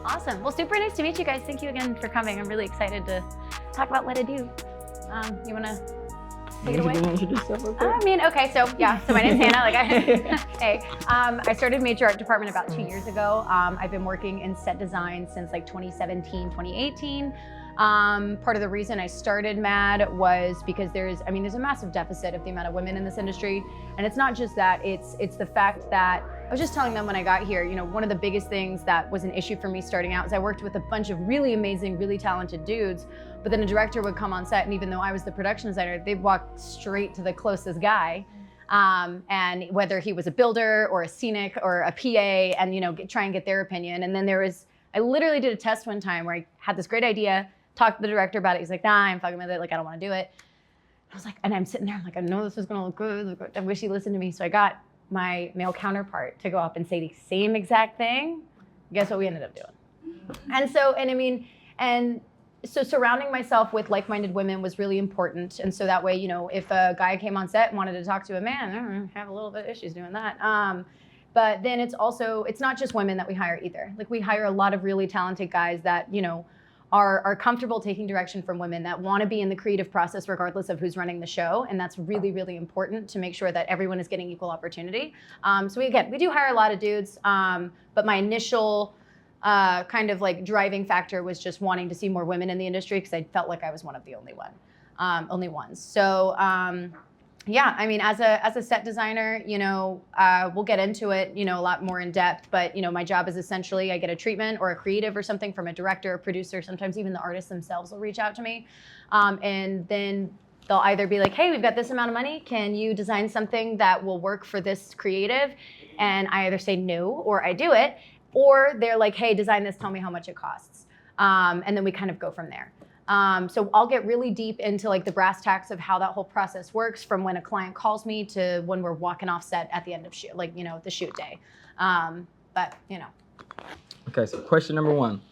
Awesome. Well, super nice to meet you guys. Thank you again for coming. I'm really excited to talk about Let It Do. You want to take it away? Okay, so my name's Hannah. Hey, I started major art department about 2 years ago. I've been working in set design since like 2017, 2018. Part of the reason I started MAD was because there's a massive deficit of the amount of women in this industry. And it's not just that, it's the fact that, I was just telling them when I got here, one of the biggest things that was an issue for me starting out is I worked with a bunch of really amazing, really talented dudes, but then a director would come on set, and even though I was the production designer, they'd walk straight to the closest guy. And whether he was a builder or a scenic or a PA, and try and get their opinion. And then I literally did a test one time where I had this great idea, talked to the director about it. He's like, nah, I'm fucking with it. Like, I don't want to do it. I was like, and I'm sitting there, I'm like, I know this is going to look good. I wish he listened to me. So I got my male counterpart to go up and say the same exact thing. Guess what we ended up doing? And so surrounding myself with like-minded women was really important. And so that way, if a guy came on set and wanted to talk to a man, I have a little bit of issues doing that. But then it's not just women that we hire either. Like, we hire a lot of really talented guys that, are comfortable taking direction from women, that want to be in the creative process regardless of who's running the show. And that's really, really important to make sure that everyone is getting equal opportunity. So we do hire a lot of dudes, but my initial kind of like driving factor was just wanting to see more women in the industry, because I felt like I was one of the only ones. So as a set designer, we'll get into it, a lot more in depth, but my job is essentially I get a treatment or a creative or something from a director or producer. Sometimes even the artists themselves will reach out to me. And then they'll either be like, hey, we've got this amount of money. Can you design something that will work for this creative? And I either say no, or I do it, or they're like, hey, design this, tell me how much it costs. And then we kind of go from there. So I'll get really deep into like the brass tacks of how that whole process works, from when a client calls me to when we're walking off set at the end of shoot, the shoot day. Okay, so question number one.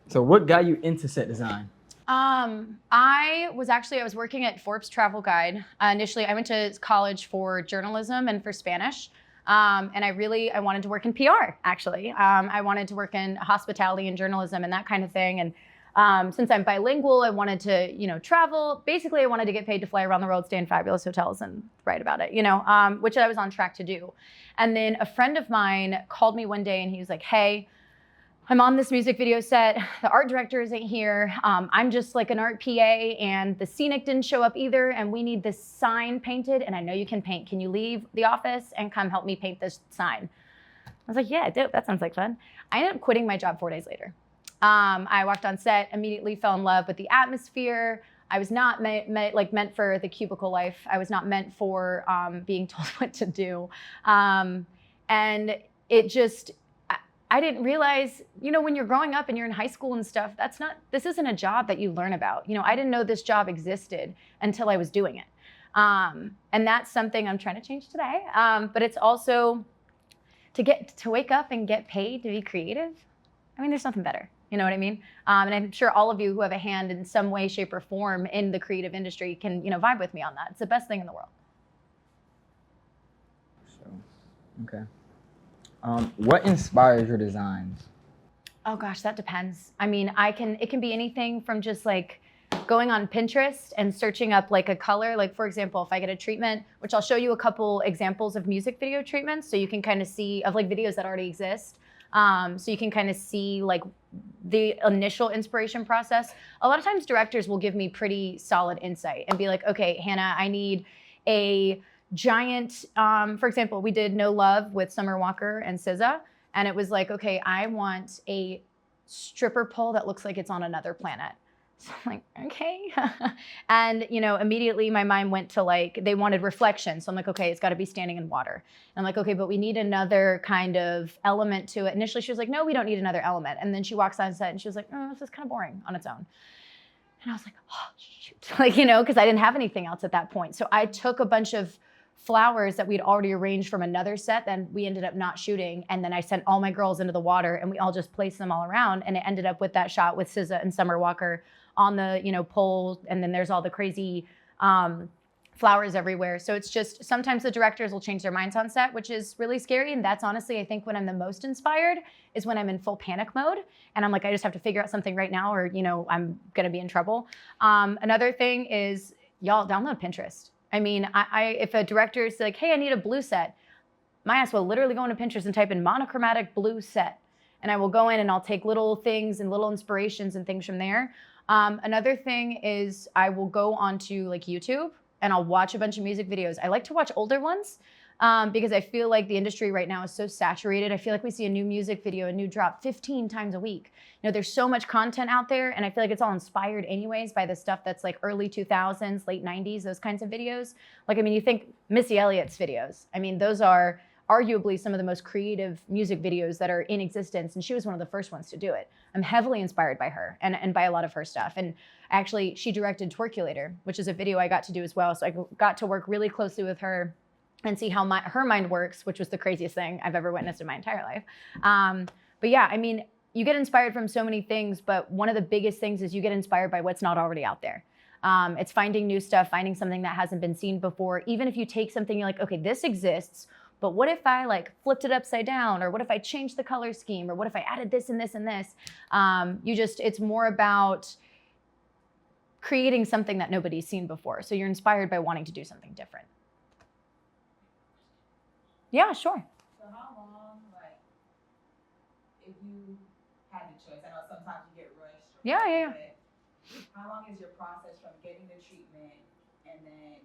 So what got you into set design? I was working at Forbes Travel Guide. Initially, I went to college for journalism and for Spanish. And I wanted to work in PR, actually. I wanted to work in hospitality and journalism and that kind of thing. And since I'm bilingual, I wanted to, travel. Basically, I wanted to get paid to fly around the world, stay in fabulous hotels, and write about it, which I was on track to do. And then a friend of mine called me one day, and he was like, hey, I'm on this music video set. The art director isn't here. I'm just like an art PA, and the scenic didn't show up either, and we need this sign painted, and I know you can paint. Can you leave the office and come help me paint this sign? I was like, yeah, dope. That sounds like fun. I ended up quitting my job 4 days later. I walked on set, immediately fell in love with the atmosphere. I was not meant for the cubicle life. I was not meant for being told what to do. And it just, I didn't realize, when you're growing up and you're in high school and stuff, this isn't a job that you learn about. I didn't know this job existed until I was doing it. And that's something I'm trying to change today. But it's also to wake up and get paid to be creative. There's nothing better. You know what I mean? And I'm sure all of you who have a hand in some way, shape, or form in the creative industry can, vibe with me on that. It's the best thing in the world. Okay. What inspires your designs? Oh gosh, that depends. It can be anything from just like going on Pinterest and searching up like a color. Like, for example, if I get a treatment, which I'll show you a couple examples of music video treatments, so you can kind of see of like videos that already exist. So you can kind of see like the initial inspiration process. A lot of times directors will give me pretty solid insight and be like, okay, Hannah, I need a giant, for example, we did No Love with Summer Walker and SZA. And it was like, okay, I want a stripper pole that looks like it's on another planet. So I'm like, okay. And, immediately my mind went to like, they wanted reflection. So I'm like, okay, it's got to be standing in water. And I'm like, okay, but we need another kind of element to it. Initially, she was like, no, we don't need another element. And then she walks on set and she was like, oh, this is kind of boring on its own. And I was like, oh, shoot. Because I didn't have anything else at that point. So I took a bunch of flowers that we'd already arranged from another set that we ended up not shooting. And then I sent all my girls into the water and we all just placed them all around. And it ended up with that shot with SZA and Summer Walker on the, pole. And then there's all the crazy flowers everywhere. So it's just, sometimes the directors will change their minds on set, which is really scary. And that's honestly, I think when I'm the most inspired is when I'm in full panic mode. And I'm like, I just have to figure out something right now or, I'm gonna be in trouble. Another thing is, y'all download Pinterest. I mean, if a director is like, hey, I need a blue set, my ass will literally go into Pinterest and type in monochromatic blue set. And I will go in and I'll take little things and little inspirations and things from there. Another thing is I will go onto like YouTube and I'll watch a bunch of music videos. I like to watch older ones because I feel like the industry right now is so saturated. I feel like we see a new music video, a new drop 15 times a week. There's so much content out there and I feel like it's all inspired anyways by the stuff that's like early 2000s, late 90s, those kinds of videos. Like, I mean, you think Missy Elliott's videos. I mean, those are arguably some of the most creative music videos that are in existence. And she was one of the first ones to do it. I'm heavily inspired by her and by a lot of her stuff. And actually, she directed Twerkulator, which is a video I got to do as well. So I got to work really closely with her and see how her mind works, which was the craziest thing I've ever witnessed in my entire life. But yeah, I mean, you get inspired from so many things, but one of the biggest things is you get inspired by what's not already out there. It's finding new stuff, finding something that hasn't been seen before. Even if you take something, you're like, okay, this exists, but what if I like flipped it upside down? Or what if I changed the color scheme? Or what if I added this and this and this? It's more about creating something that nobody's seen before. So you're inspired by wanting to do something different. Yeah, sure. So how long, like, if you had the choice, I know sometimes you get rushed. Yeah. How long is your process from getting the treatment and then,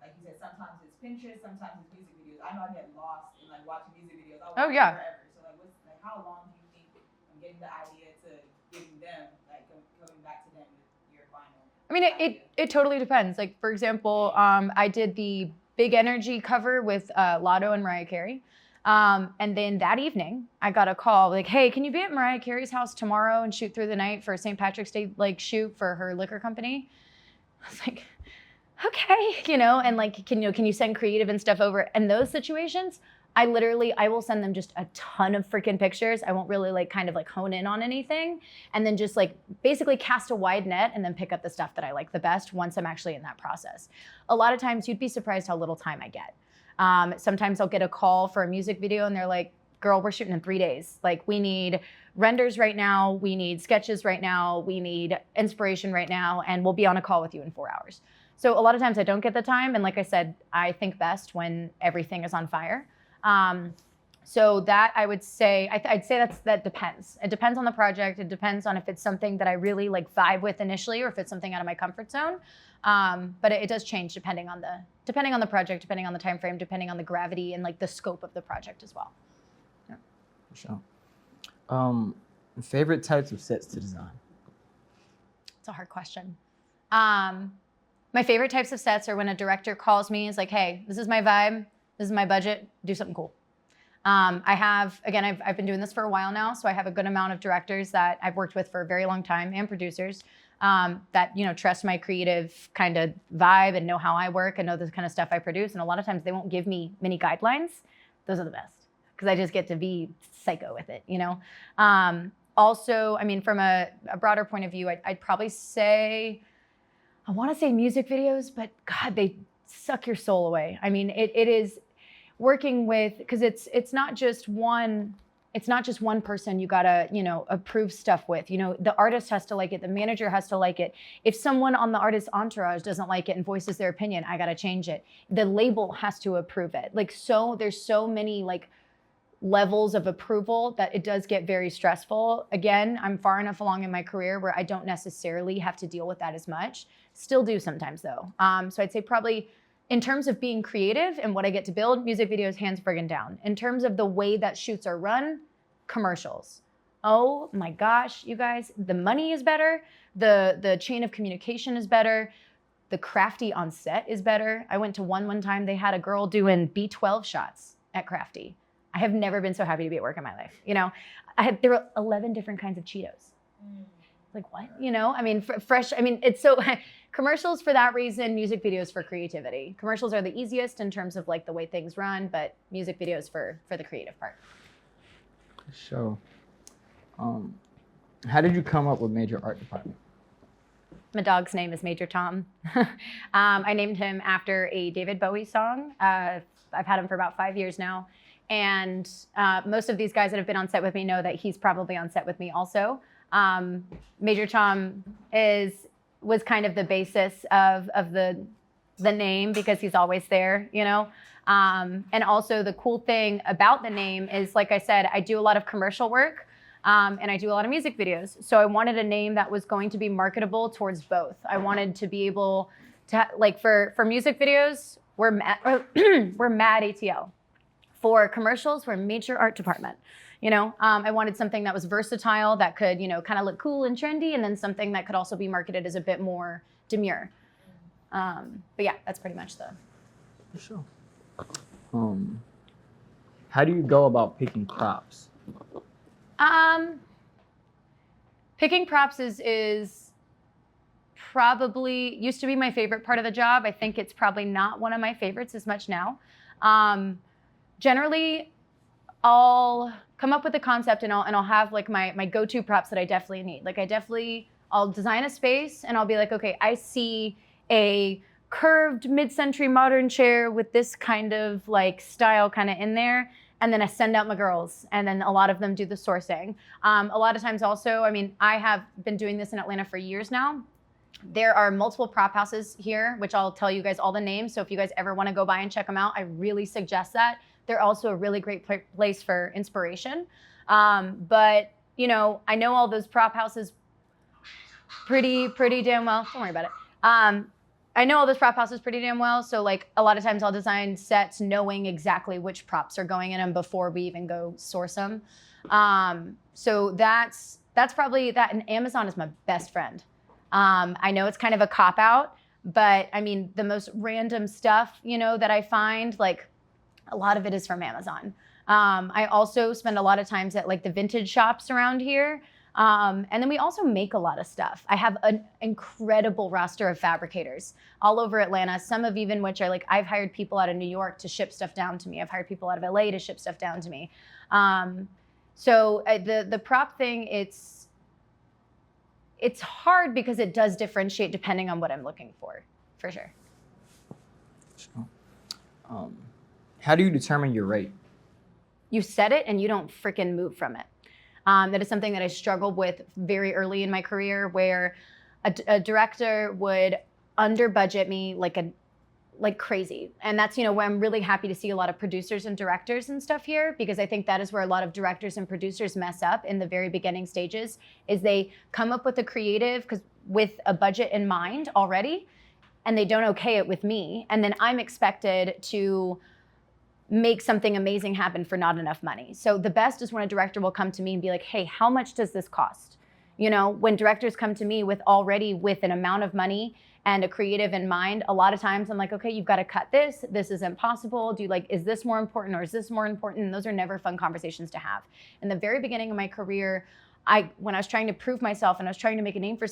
like you said, sometimes it's Pinterest, sometimes it's music videos. I know I get lost in like watching music videos. I'll watch forever. So like, how long do you think from getting the idea to getting them, like coming back to them with your final? I mean, it totally depends. Like, for example, I did the Big Energy cover with Lotto and Mariah Carey. And then that evening, I got a call like, hey, can you be at Mariah Carey's house tomorrow and shoot through the night for a St. Patrick's Day like shoot for her liquor company? I was like, okay, and like, can you send creative and stuff over? And those situations, I will send them just a ton of freaking pictures. I won't really like kind of like hone in on anything and then just like basically cast a wide net and then pick up the stuff that I like the best once I'm actually in that process. A lot of times you'd be surprised how little time I get. Sometimes I'll get a call for a music video and they're like, girl, we're shooting in 3 days. Like we need renders right now. We need sketches right now. We need inspiration right now. And we'll be on a call with you in 4 hours. So a lot of times I don't get the time. And like I said, I think best when everything is on fire. So that I would say, I'd say that depends. It depends on the project. It depends on if it's something that I really like vibe with initially or if it's something out of my comfort zone. But it does change depending on the project, depending on the time frame, depending on the gravity and like the scope of the project as well. Yeah. For sure. Favorite types of sets to design? It's a hard question. My favorite types of sets are when a director calls me and is like, hey, this is my vibe, this is my budget, do something cool. I've been doing this for a while now, so I have a good amount of directors that I've worked with for a very long time and producers that trust my creative kind of vibe and know how I work and know the kind of stuff I produce. And a lot of times they won't give me many guidelines. Those are the best because I just get to be psycho with it, Also, I mean, from a broader point of view, I'd probably say, I want to say music videos, but God, they suck your soul away. I mean, it is working with, because it's not just one person you gotta, approve stuff with. The artist has to like it, the manager has to like it. If someone on the artist's entourage doesn't like it and voices their opinion, I gotta change it. The label has to approve it. There's so many levels of approval that it does get very stressful. Again, I'm far enough along in my career where I don't necessarily have to deal with that as much. Still do sometimes though. So I'd say probably in terms of being creative and what I get to build, music videos hands friggin' down. In terms of the way that shoots are run, commercials. Oh my gosh, you guys, the money is better. The chain of communication is better. The crafty on set is better. I went to one time, they had a girl doing B12 shots at Crafty. I have never been so happy to be at work in my life. There were 11 different kinds of Cheetos. Like what? I mean, fresh. I mean, it's so commercials for that reason, music videos for creativity. Commercials are the easiest in terms of the way things run, but music videos for the creative part. So, how did you come up with major art department? My dog's name is Major Tom. I named him after a David Bowie song. I've had him for about 5 years now. And most of these guys that have been on set with me know that he's probably on set with me also. Major Tom was kind of the basis of the name because he's always there, you know? And also the cool thing about the name is, like I said, I do a lot of commercial work and I do a lot of music videos. So I wanted a name that was going to be marketable towards both. I wanted to be able to, like for music videos, we're mad ATL. For commercials, we're major art department. You know, I wanted something that was versatile, that could, you know, kind of look cool and trendy, and then something that could also be marketed as a bit more demure. But yeah, that's pretty much the. For sure. How do you go about picking props? Picking props is probably used to be my favorite part of the job. I think it's probably not one of my favorites as much now. Generally, I'll come up with a concept and I'll have like my go-to props that I definitely need. Like I'll design a space and I'll be like, okay, I see a curved mid-century modern chair with this kind of like style kind of in there. And then I send out my girls, and then a lot of them do the sourcing. A lot of times also, I mean, I have been doing this in Atlanta for years now. There are multiple prop houses here, which I'll tell you guys all the names. So if you guys ever want to go by and check them out, I really suggest that. They're also a really great place for inspiration. But, you know, I know all those prop houses pretty damn well. Don't worry about it. I know all those prop houses pretty damn well. So like a lot of times I'll design sets knowing exactly which props are going in them before we even go source them. So that's probably that. And Amazon is my best friend. I know it's kind of a cop-out, but I mean, the most random stuff, you know, that I find, like a lot of it is from Amazon. I also spend a lot of times at like the vintage shops around here. And then we also make a lot of stuff. I have an incredible roster of fabricators all over Atlanta, some of even which are like, I've hired people out of New York to ship stuff down to me. I've hired people out of LA to ship stuff down to me. So the prop thing, it's hard because it does differentiate depending on what I'm looking for sure. Sure. How do you determine your rate? You set it and you don't freaking move from it. That is something that I struggled with very early in my career, where a director would under budget me like crazy. And that's, you know, where I'm really happy to see a lot of producers and directors and stuff here, because I think that is where a lot of directors and producers mess up in the very beginning stages, is they come up with a creative with a budget in mind already, and they don't okay it with me. And then I'm expected to make something amazing happen for not enough money. So the best is when a director will come to me and be like, hey, how much does this cost? You know, when directors come to me with an amount of money and a creative in mind, a lot of times I'm like, okay, you've got to cut this. This is impossible. Is this more important or is this more important? And those are never fun conversations to have. In the very beginning of my career, when I was trying to prove myself and I was trying to make a name for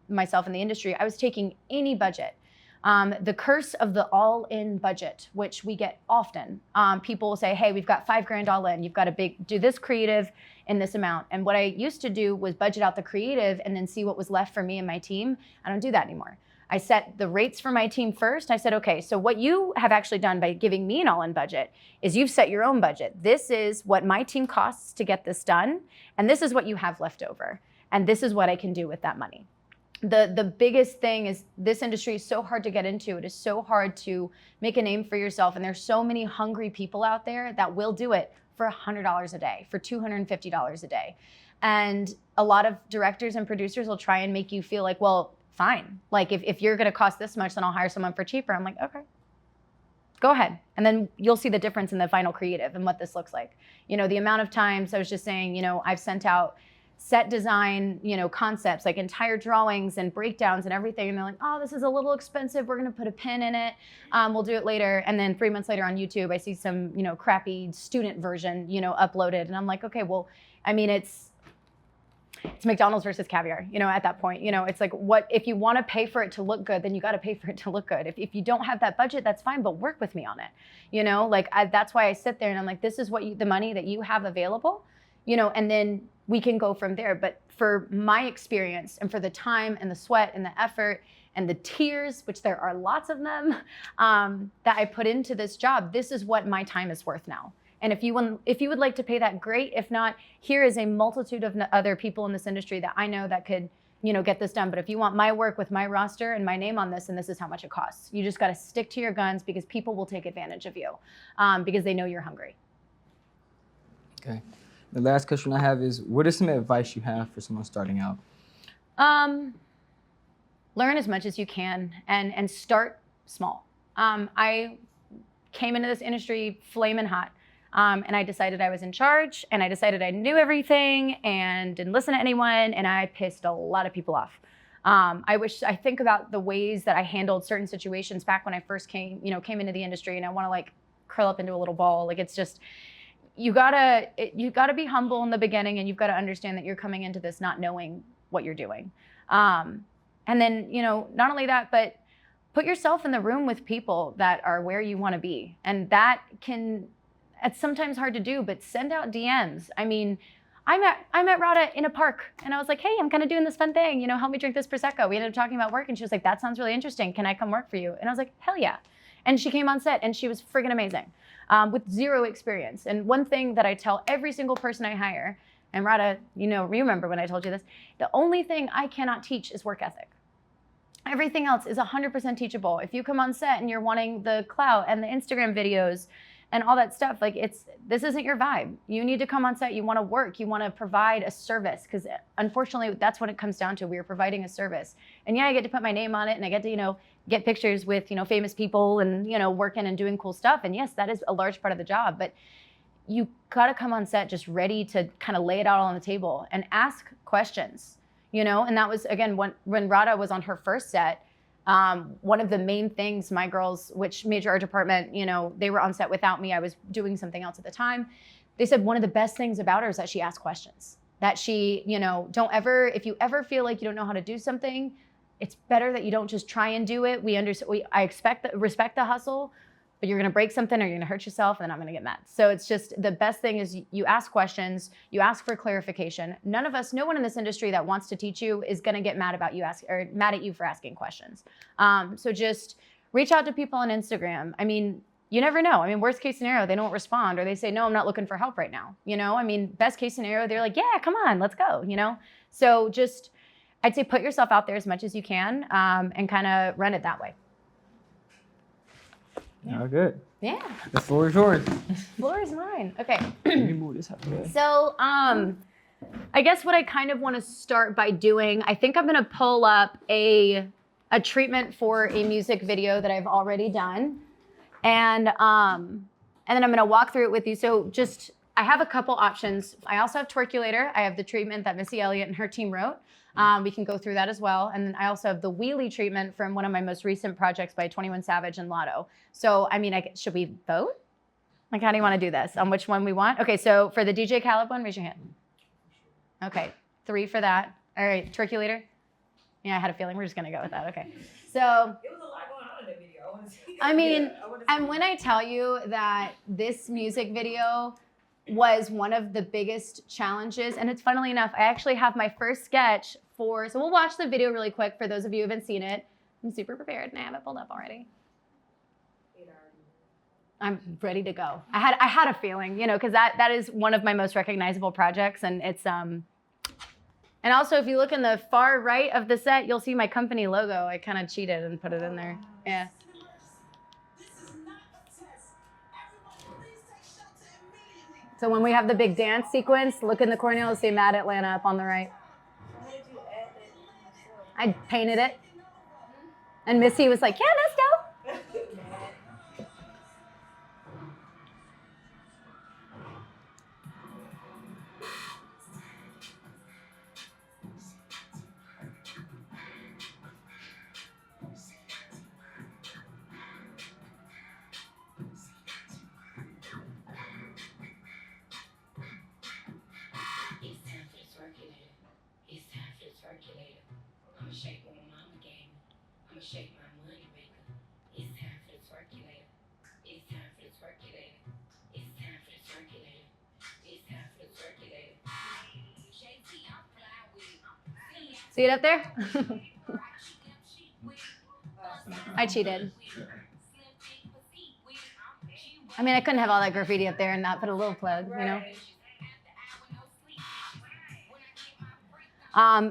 myself in the industry, I was taking any budget. The curse of the all-in budget, which we get often. People will say, hey, we've got $5,000 all in. You've got to do this creative in this amount. And what I used to do was budget out the creative and then see what was left for me and my team. I don't do that anymore. I set the rates for my team first. I said, okay, so what you have actually done by giving me an all-in budget is you've set your own budget. This is what my team costs to get this done. And this is what you have left over. And this is what I can do with that money. The biggest thing is this industry is so hard to get into. It is so hard to make a name for yourself. And there's so many hungry people out there that will do it for $100 a day, for $250 a day. And a lot of directors and producers will try and make you feel like, well, fine. Like if you're going to cost this much, then I'll hire someone for cheaper. I'm like, okay, go ahead. And then you'll see the difference in the final creative and what this looks like. You know, the amount of times I was just saying, you know, I've sent out set design, you know, concepts, like entire drawings and breakdowns and everything. And they're like, oh, this is a little expensive. We're going to put a pin in it. We'll do it later. And then 3 months later on YouTube, I see some, you know, crappy student version, you know, uploaded. And I'm like, okay, well, I mean, it's McDonald's versus caviar, you know, at that point. You know, it's like, what if you want to pay for it to look good, then you got to pay for it to look good. If you don't have that budget, that's fine, but work with me on it. You know, like that's why I sit there and I'm like, this is what the money that you have available, you know, and then we can go from there. But for my experience and for the time and the sweat and the effort and the tears, which there are lots of them, that I put into this job, this is what my time is worth now. And if you would like to pay that, great. If not, here is a multitude of other people in this industry that I know that could, get this done. But if you want my work with my roster and my name on this, and this is how much it costs. You just got to stick to your guns, because people will take advantage of you because they know you're hungry. Okay. The last question I have is, what is some advice you have for someone starting out? Learn as much as you can and start small. I came into this industry flaming hot. And I decided I was in charge, and I decided I knew everything and didn't listen to anyone, and I pissed a lot of people off. I think about the ways that I handled certain situations back when I first came into the industry, and I want to like curl up into a little ball. Like, it's just, you gotta be humble in the beginning, and you've got to understand that you're coming into this not knowing what you're doing. And then, not only that, but put yourself in the room with people that are where you want to be. And it's sometimes hard to do, but send out DMs. I mean, I met Rada in a park, and I was like, hey, I'm kind of doing this fun thing, help me drink this Prosecco. We ended up talking about work, and she was like, that sounds really interesting. Can I come work for you? And I was like, hell yeah. And she came on set, and she was friggin' amazing with zero experience. And one thing that I tell every single person I hire, and Rada, remember when I told you this, the only thing I cannot teach is work ethic. Everything else is 100% teachable. If you come on set and you're wanting the clout and the Instagram videos and all that stuff, like, this isn't your vibe. You need to come on set, you wanna work, you wanna provide a service, because unfortunately, that's what it comes down to. We are providing a service. And yeah, I get to put my name on it, and I get to, get pictures with, famous people and, working and doing cool stuff. And yes, that is a large part of the job, but you gotta come on set just ready to kind of lay it out on the table and ask questions, And that was, again, when Rada was on her first set, one of the main things my girls, which major our department, they were on set without me. I was doing something else at the time. They said one of the best things about her is that she asks questions. That she, if you ever feel like you don't know how to do something, it's better that you don't just try and do it. I respect the hustle, but you're gonna break something or you're gonna hurt yourself, and then I'm gonna get mad. So it's just, the best thing is you ask questions, you ask for clarification. No one in this industry that wants to teach you is gonna get mad about you mad at you for asking questions. So just reach out to people on Instagram. I mean, you never know. I mean, worst case scenario, they don't respond, or they say, no, I'm not looking for help right now. I mean, best case scenario, they're like, yeah, come on, let's go, So just, I'd say put yourself out there as much as you can, and kind of run it that way. Yeah. Good. Yeah. The floor is yours. Floor is mine. Okay. Let me move this out of the way. So, I guess what I kind of want to start by doing, I think I'm going to pull up a treatment for a music video that I've already done. And then I'm going to walk through it with you. So I have a couple options. I also have Twerkulator. I have the treatment that Missy Elliott and her team wrote. We can go through that as well. And then I also have the wheelie treatment from one of my most recent projects by 21 Savage and Lotto. So, I mean, should we vote? Like, how do you want to do this? On which one we want? Okay, so for the DJ Khaled one, raise your hand. Okay, 3 for that. All right, Twerkulator? Yeah, I had a feeling we're just going to go with that. Okay. So, It was a lot going on in that video. I want to see. I mean, and when I tell you that this music video was one of the biggest challenges, and it's funnily enough, I actually have my first sketch so we'll watch the video really quick for those of you who haven't seen it. I'm super prepared and I have it pulled up already. I'm ready to go. I had a feeling, because that is one of my most recognizable projects, and it's and also if you look in the far right of the set, you'll see my company logo. I kind of cheated and put it in there. Yeah. So when we have the big dance sequence, look in the corner, you'll see Mad Atlanta up on the right. I painted it. And Missy was like, yeah, let's go. Shake my money maker. It's time for the Twerkulator. It's time for the Twerkulator. It's time for the Twerkulator. It's time for the Twerkulator. See it up there? I cheated. I mean, I couldn't have all that graffiti up there and not put a little plug, you know?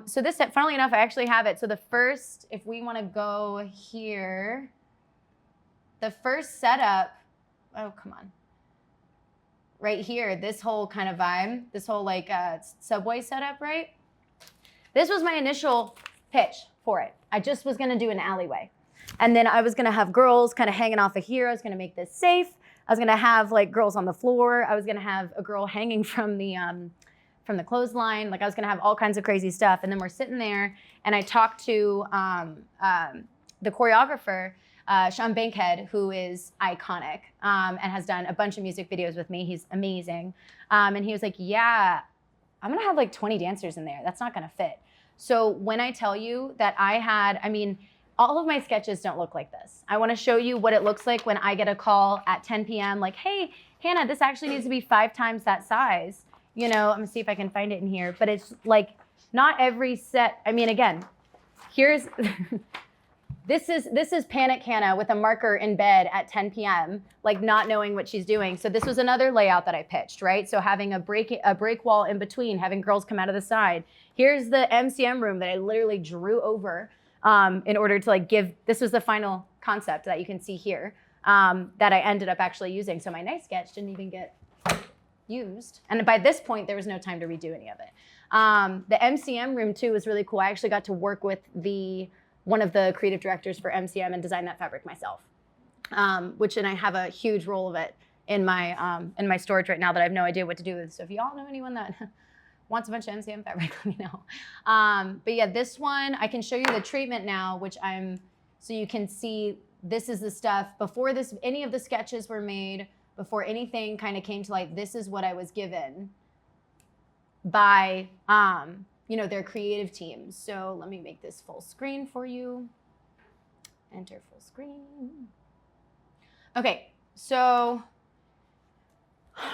So this, funnily enough, I actually have it. So the first, if we want to go here, the first setup, oh, come on. Right here, this whole kind of vibe, this whole like subway setup, right? This was my initial pitch for it. I just was gonna do an alleyway. And then I was gonna have girls kind of hanging off of here. I was gonna make this safe. I was gonna have like girls on the floor. I was gonna have a girl hanging from the clothesline. Like I was gonna have all kinds of crazy stuff. And then we're sitting there and I talked to the choreographer, Sean Bankhead, who is iconic and has done a bunch of music videos with me. He's amazing. And he was like, yeah, I'm gonna have like 20 dancers in there. That's not gonna fit. So when I tell you that I mean, all of my sketches don't look like this. I wanna show you what it looks like when I get a call at 10 p.m. like, hey, Hannah, this actually needs to be 5 times that size. You know, I'm gonna see if I can find it in here, but it's like not every set. I mean, again, here's, this is Panic Hannah with a marker in bed at 10 p.m., like not knowing what she's doing. So this was another layout that I pitched, right? So having a break wall in between, having girls come out of the side. Here's the MCM room that I literally drew over in order to like this was the final concept that you can see here that I ended up actually using. So my nice sketch didn't even get used. And by this point, there was no time to redo any of it. The MCM room too was really cool. I actually got to work with one of the creative directors for MCM and design that fabric myself, and I have a huge roll of it in my storage right now that I have no idea what to do with. So if y'all know anyone that wants a bunch of MCM fabric, let me know. But yeah, this one, I can show you the treatment now, so you can see this is the stuff before any of the sketches were made, before anything kind of came to light. This is what I was given by, their creative teams. So let me make this full screen for you. Enter full screen. Okay, so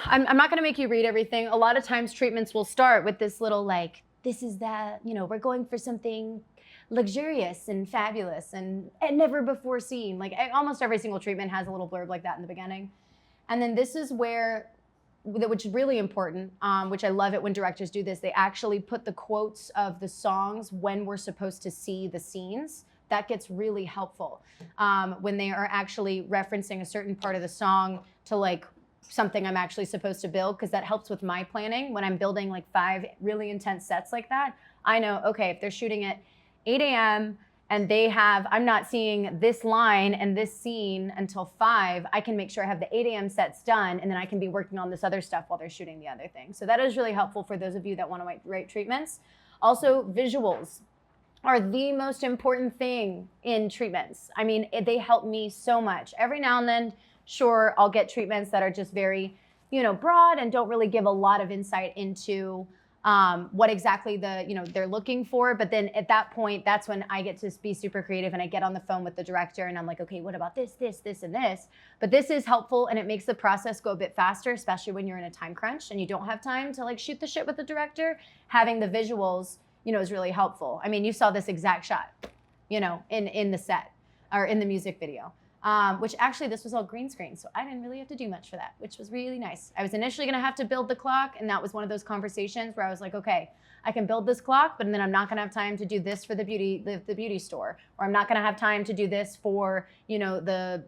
I'm not gonna make you read everything. A lot of times treatments will start with this little like, this is that, we're going for something luxurious and fabulous and never before seen. Like almost every single treatment has a little blurb like that in the beginning. And then this is which is really important, which I love it when directors do this. They actually put the quotes of the songs when we're supposed to see the scenes. That gets really helpful when they are actually referencing a certain part of the song to like something I'm actually supposed to build, because that helps with my planning. When I'm building like 5 really intense sets like that, I know, okay, if they're shooting at 8 a.m. and I'm not seeing this line and this scene until 5, I can make sure I have the 8 a.m. sets done, and then I can be working on this other stuff while they're shooting the other thing. So that is really helpful for those of you that want to write treatments. Also, visuals are the most important thing in treatments. I mean, they help me so much. Every now and then, sure, I'll get treatments that are just very, broad and don't really give a lot of insight into what exactly they're looking for. But then at that point, that's when I get to be super creative and I get on the phone with the director and I'm like, okay, what about this, and this? But this is helpful and it makes the process go a bit faster, especially when you're in a time crunch and you don't have time to like shoot the shit with the director. Having the visuals, is really helpful. I mean, you saw this exact shot, in the set or in the music video. Which actually this was all green screen, so I didn't really have to do much for that, which was really nice. I was initially gonna have to build the clock, and that was one of those conversations where I was like, okay, I can build this clock, but then I'm not gonna have time to do this for the beauty store, or I'm not gonna have time to do this for, the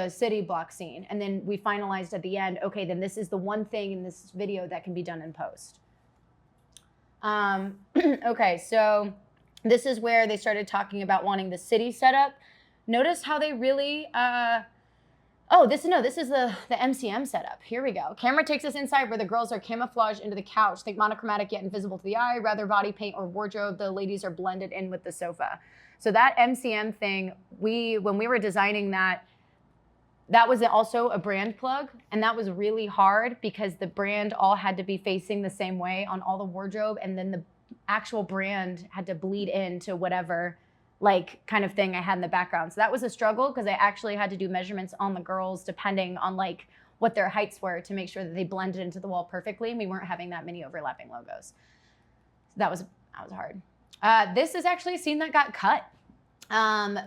city block scene. And then we finalized at the end, okay, then this is the one thing in this video that can be done in post. Okay, so this is where they started talking about wanting the city setup. Notice how they really, this is the MCM setup. Here we go. Camera takes us inside where the girls are camouflaged into the couch. Think monochromatic yet invisible to the eye, rather body paint or wardrobe. The ladies are blended in with the sofa. So that MCM thing, when we were designing that was also a brand plug. And that was really hard because the brand all had to be facing the same way on all the wardrobe. And then the actual brand had to bleed into whatever like kind of thing I had in the background. So that was a struggle because I actually had to do measurements on the girls depending on like what their heights were to make sure that they blended into the wall perfectly. And we weren't having that many overlapping logos. So that was hard. This is actually a scene that got cut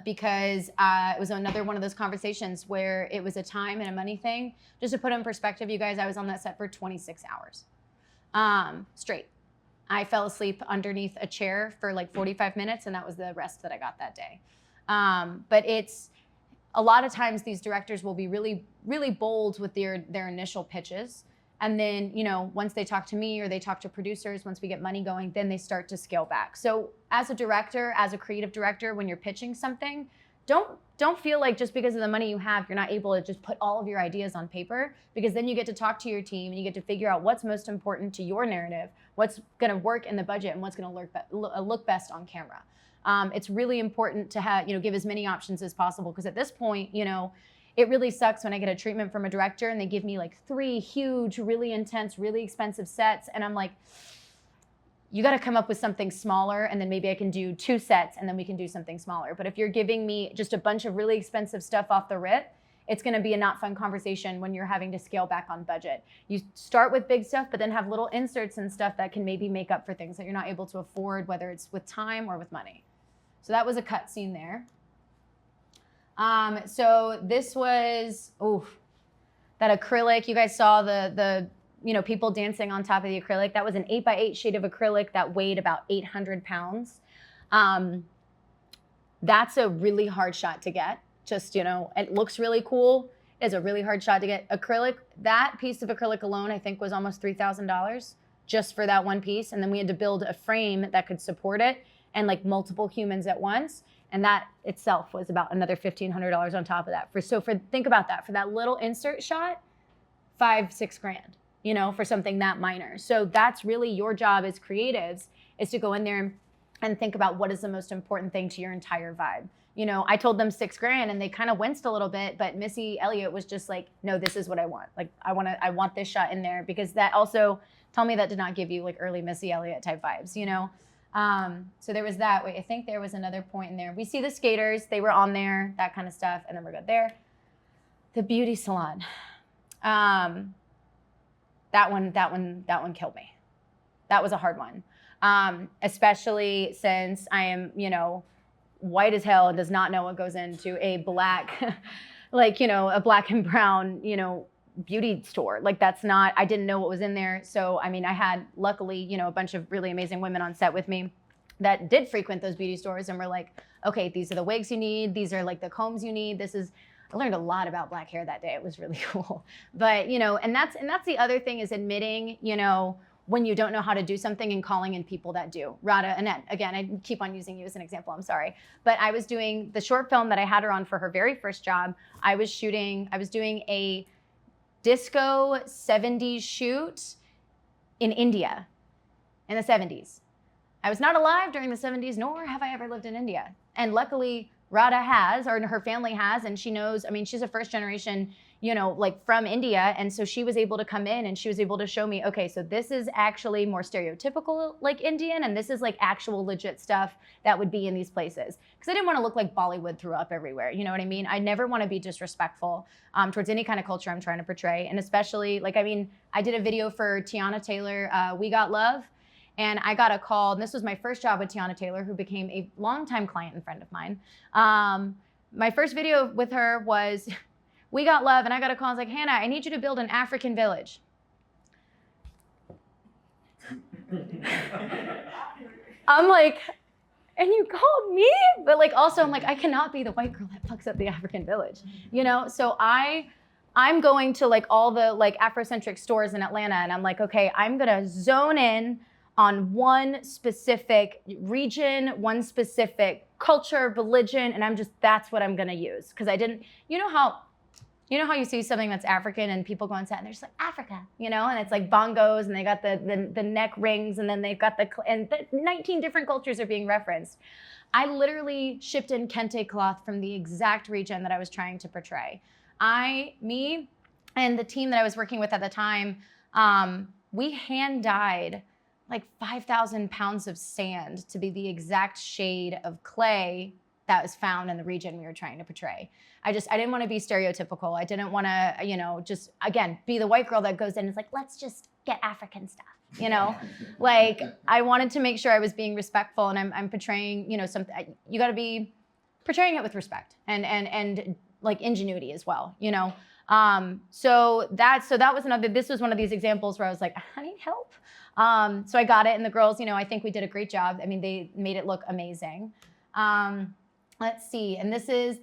because it was another one of those conversations where it was a time and a money thing. Just to put it in perspective, you guys, I was on that set for 26 hours straight. I fell asleep underneath a chair for like 45 minutes, and that was the rest that I got that day. But it's a lot of times these directors will be really, really bold with their initial pitches. And then, you know, once they talk to me or they talk to producers, once we get money going, then they start to scale back. So as a director, as a creative director, when you're pitching something, don't feel like just because of the money you have, you're not able to just put all of your ideas on paper, because then you get to talk to your team and you get to figure out what's most important to your narrative, what's gonna work in the budget, and what's gonna look best on camera. It's really important to have, you know, give as many options as possible, because at this point, you know, it really sucks when I get a treatment from a director and they give me like 3 huge, really intense, really expensive sets. And I'm like, you got to come up with something smaller, and then maybe I can do 2 sets and then we can do something smaller. But if you're giving me just a bunch of really expensive stuff off the rip, it's going to be a not fun conversation when you're having to scale back on budget. You start with big stuff, but then have little inserts and stuff that can maybe make up for things that you're not able to afford, whether it's with time or with money. So that was a cut scene there. So this was, that acrylic. You guys saw the you know, people dancing on top of the acrylic. That was an 8x8 sheet of acrylic that weighed about 800 pounds. That's a really hard shot to get. Just, you know, it looks really cool. It's a really hard shot to get. Acrylic, that piece of acrylic alone, I think was almost $3,000 just for that one piece. And then we had to build a frame that could support it and like multiple humans at once. And that itself was about another $1,500 on top of that. Think about that, for that little insert shot, $5-6 grand, you know, for something that minor. So that's really your job as creatives, is to go in there and think about what is the most important thing to your entire vibe. You know, I told them $6 grand and they kind of winced a little bit, but Missy Elliott was just like, no, this is what I want. Like, I want this shot in there, because that also, tell me that did not give you like early Missy Elliott type vibes, you know? So there was that. Wait, I think there was another point in there. We see the skaters, they were on there, that kind of stuff, and then we're good there. The beauty salon. That one killed me. That was a hard one. Especially since I am, you know, white as hell and does not know what goes into a black, like, you know, a black and brown, you know, beauty store. Like, that's not, I didn't know what was in there. So, I mean, I had, luckily, you know, a bunch of really amazing women on set with me that did frequent those beauty stores and were like, okay, these are the wigs you need. These are like the combs you need. I learned a lot about black hair that day. It was really cool. But, you know, and that's the other thing, is admitting, you know, when you don't know how to do something and calling in people that do. Rada, Annette, again, I keep on using you as an example, I'm sorry. But I was doing the short film that I had her on for her very first job. I was doing a disco 70s shoot in India in the 70s. I was not alive during the 70s, nor have I ever lived in India. And luckily, Rada has, or her family has, and she knows, I mean, she's a first generation, you know, like from India. And so she was able to come in and she was able to show me, okay, so this is actually more stereotypical like Indian, and this is like actual legit stuff that would be in these places. Because I didn't want to look like Bollywood threw up everywhere, you know what I mean? I never want to be disrespectful towards any kind of culture I'm trying to portray. And especially, like, I mean, I did a video for Tiana Taylor, We Got Love. And I got a call, and this was my first job with Tiana Taylor, who became a longtime client and friend of mine. My first video with her was We Got Love, and I got a call. I was like, Hannah, I need you to build an African village. I'm like, and you called me? But like, also, I'm like, I cannot be the white girl that fucks up the African village, you know? So I'm going to like all the like Afrocentric stores in Atlanta, and I'm like, okay, I'm gonna zone in on one specific region, one specific culture, religion, and that's what I'm gonna use. Because I didn't, you know how you see something that's African and people go on set and they're just like, Africa, you know, and it's like bongos and they got the neck rings, and then they've got the 19 different cultures are being referenced. I literally shipped in kente cloth from the exact region that I was trying to portray. Me and the team that I was working with at the time, we hand dyed like 5,000 pounds of sand to be the exact shade of clay that was found in the region we were trying to portray. I didn't want to be stereotypical. I didn't want to, you know, just, again, be the white girl that goes in and is like, let's just get African stuff. you know? Like, I wanted to make sure I was being respectful, and I'm portraying, you know, something. You got to be portraying it with respect and like ingenuity as well, you know? So that was another, this was one of these examples where I was like, I need help. So I got it, and the girls, you know, I think we did a great job. I mean, they made it look amazing. Let's see, and this is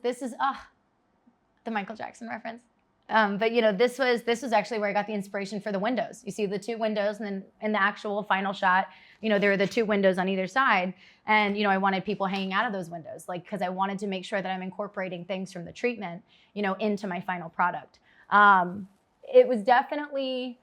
the Michael Jackson reference. But you know, this was actually where I got the inspiration for the windows. You see the two windows, and then in the actual final shot, you know, there are the two windows on either side. And you know, I wanted people hanging out of those windows, like, because I wanted to make sure that I'm incorporating things from the treatment, you know, into my final product. It was definitely,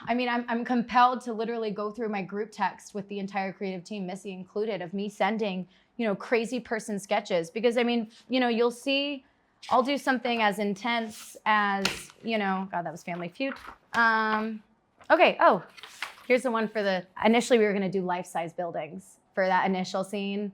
I mean, I'm compelled to literally go through my group text with the entire creative team, Missy included, of me sending, you know, crazy person sketches. Because I mean, you know, you'll see, I'll do something as intense as, you know, God, that was Family Feud. Okay, oh, here's the one for initially we were gonna do life-size buildings for that initial scene.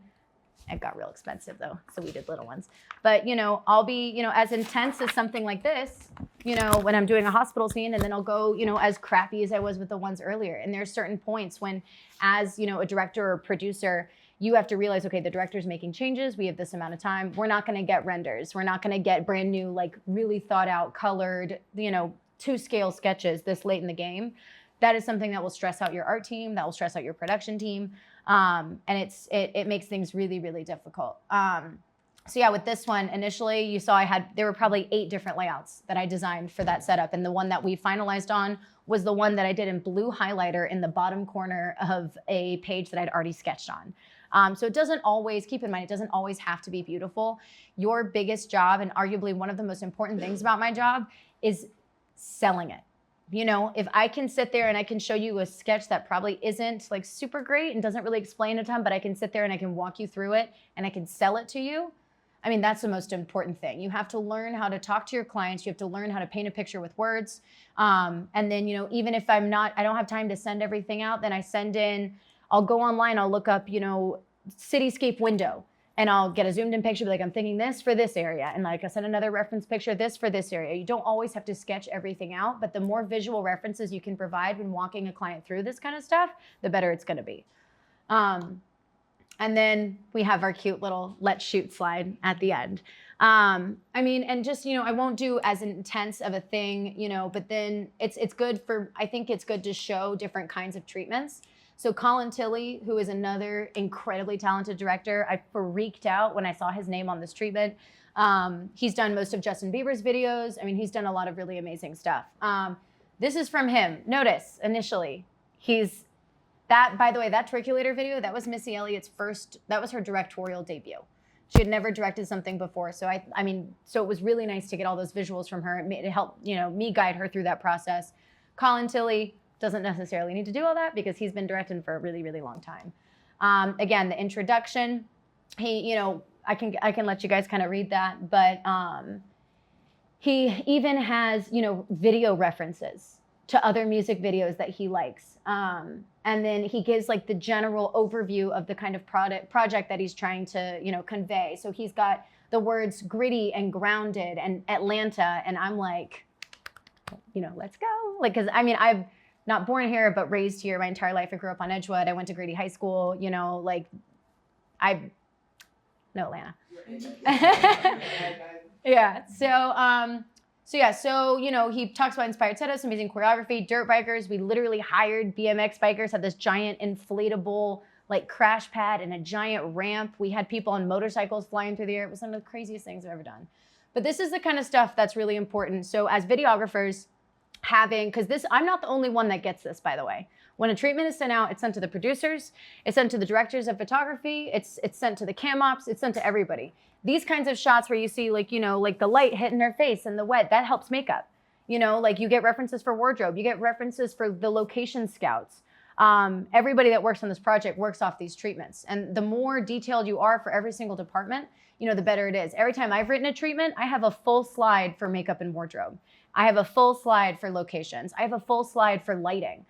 It got real expensive though, so we did little ones. But you know, I'll be, you know, as intense as something like this, you know, when I'm doing a hospital scene, and then I'll go, you know, as crappy as I was with the ones earlier. And there's certain points when, as, you know, a director or producer, you have to realize, okay, the director's making changes. We have this amount of time. We're not gonna get renders. We're not gonna get brand new, like really thought out, colored, you know, 2-scale sketches this late in the game. That is something that will stress out your art team, that will stress out your production team. And it makes things really, really difficult. So yeah, with this one, initially you saw there were probably 8 different layouts that I designed for that setup. And the one that we finalized on was the one that I did in blue highlighter in the bottom corner of a page that I'd already sketched on. So it doesn't always, keep in mind, it doesn't always have to be beautiful. Your biggest job, and arguably one of the most important things about my job, is selling it. You know, if I can sit there and I can show you a sketch that probably isn't like super great and doesn't really explain a ton, but I can sit there and I can walk you through it and I can sell it to you, I mean, that's the most important thing. You have to learn how to talk to your clients. You have to learn how to paint a picture with words. And then, you know, even if I don't have time to send everything out, then I'll go online, I'll look up, you know, cityscape window, and I'll get a zoomed in picture, like I'm thinking this for this area. And like I send another reference picture, this for this area. You don't always have to sketch everything out, but the more visual references you can provide when walking a client through this kind of stuff, the better it's gonna be. And then we have our cute little let's shoot slide at the end. I mean, and just, you know, I won't do as intense of a thing, you know, but then it's good for, I think it's good to show different kinds of treatments. So Colin Tilley, who is another incredibly talented director, I freaked out when I saw his name on this treatment. He's done most of Justin Bieber's videos. I mean, he's done a lot of really amazing stuff. This is from him. Notice, initially, by the way, that Turculator video, that was Missy Elliott's that was her directorial debut. She had never directed something before. So I mean, so it was really nice to get all those visuals from her. It helped, you know, me guide her through that process. Colin Tilley doesn't necessarily need to do all that because he's been directing for a really, really long time. Again, the introduction, you know, I can let you guys kind of read that, but he even has, you know, video references to other music videos that he likes. And then he gives like the general overview of the kind of project that he's trying to, you know, convey. So he's got the words gritty and grounded and Atlanta. And I'm like, you know, let's go. Like, cause I mean, I'm not born here, but raised here my entire life. I grew up on Edgewood. I went to Grady High School, you know, like no, Atlanta. Yeah, so, you know, he talks about inspired setups, amazing choreography, dirt bikers. We literally hired BMX bikers, had this giant inflatable like crash pad and a giant ramp. We had people on motorcycles flying through the air. It was one of the craziest things I've ever done. But this is the kind of stuff that's really important. So as videographers, because I'm not the only one that gets this, by the way. When a treatment is sent out, it's sent to the producers, it's sent to the directors of photography, it's sent to the cam ops, it's sent to everybody. These kinds of shots where you see like, you know, like the light hitting her face and the wet, that helps makeup. You know, like you get references for wardrobe, you get references for the location scouts. Everybody that works on this project works off these treatments. And the more detailed you are for every single department, you know, the better it is. Every time I've written a treatment, I have a full slide for makeup and wardrobe. I have a full slide for locations. I have a full slide for lighting,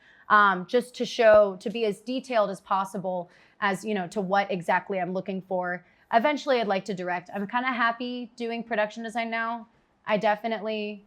just to be as detailed as possible as, you know, to what exactly I'm looking for. Eventually I'd like to direct. I'm kind of happy doing production design now. I definitely,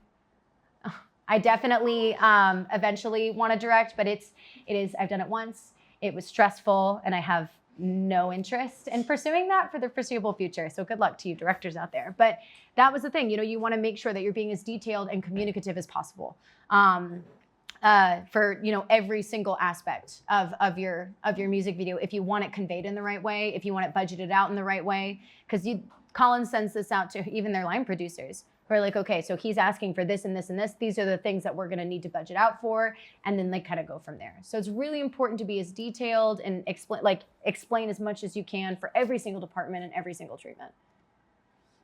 I definitely eventually want to direct, but it is, I've done it once. It was stressful and I have no interest in pursuing that for the foreseeable future. So good luck to you directors out there. But that was the thing, you want to make sure that you're being as detailed and communicative as possible for every single aspect of your music video. If you want it conveyed in the right way, if you want it budgeted out in the right way, because Colin sends this out to even their line producers. Who are like, okay, so he's asking for this and this and this. These are the things that we're going to need to budget out for, and then they kind of go from there. So it's really important to be as detailed and explain as much as you can for every single department and every single treatment.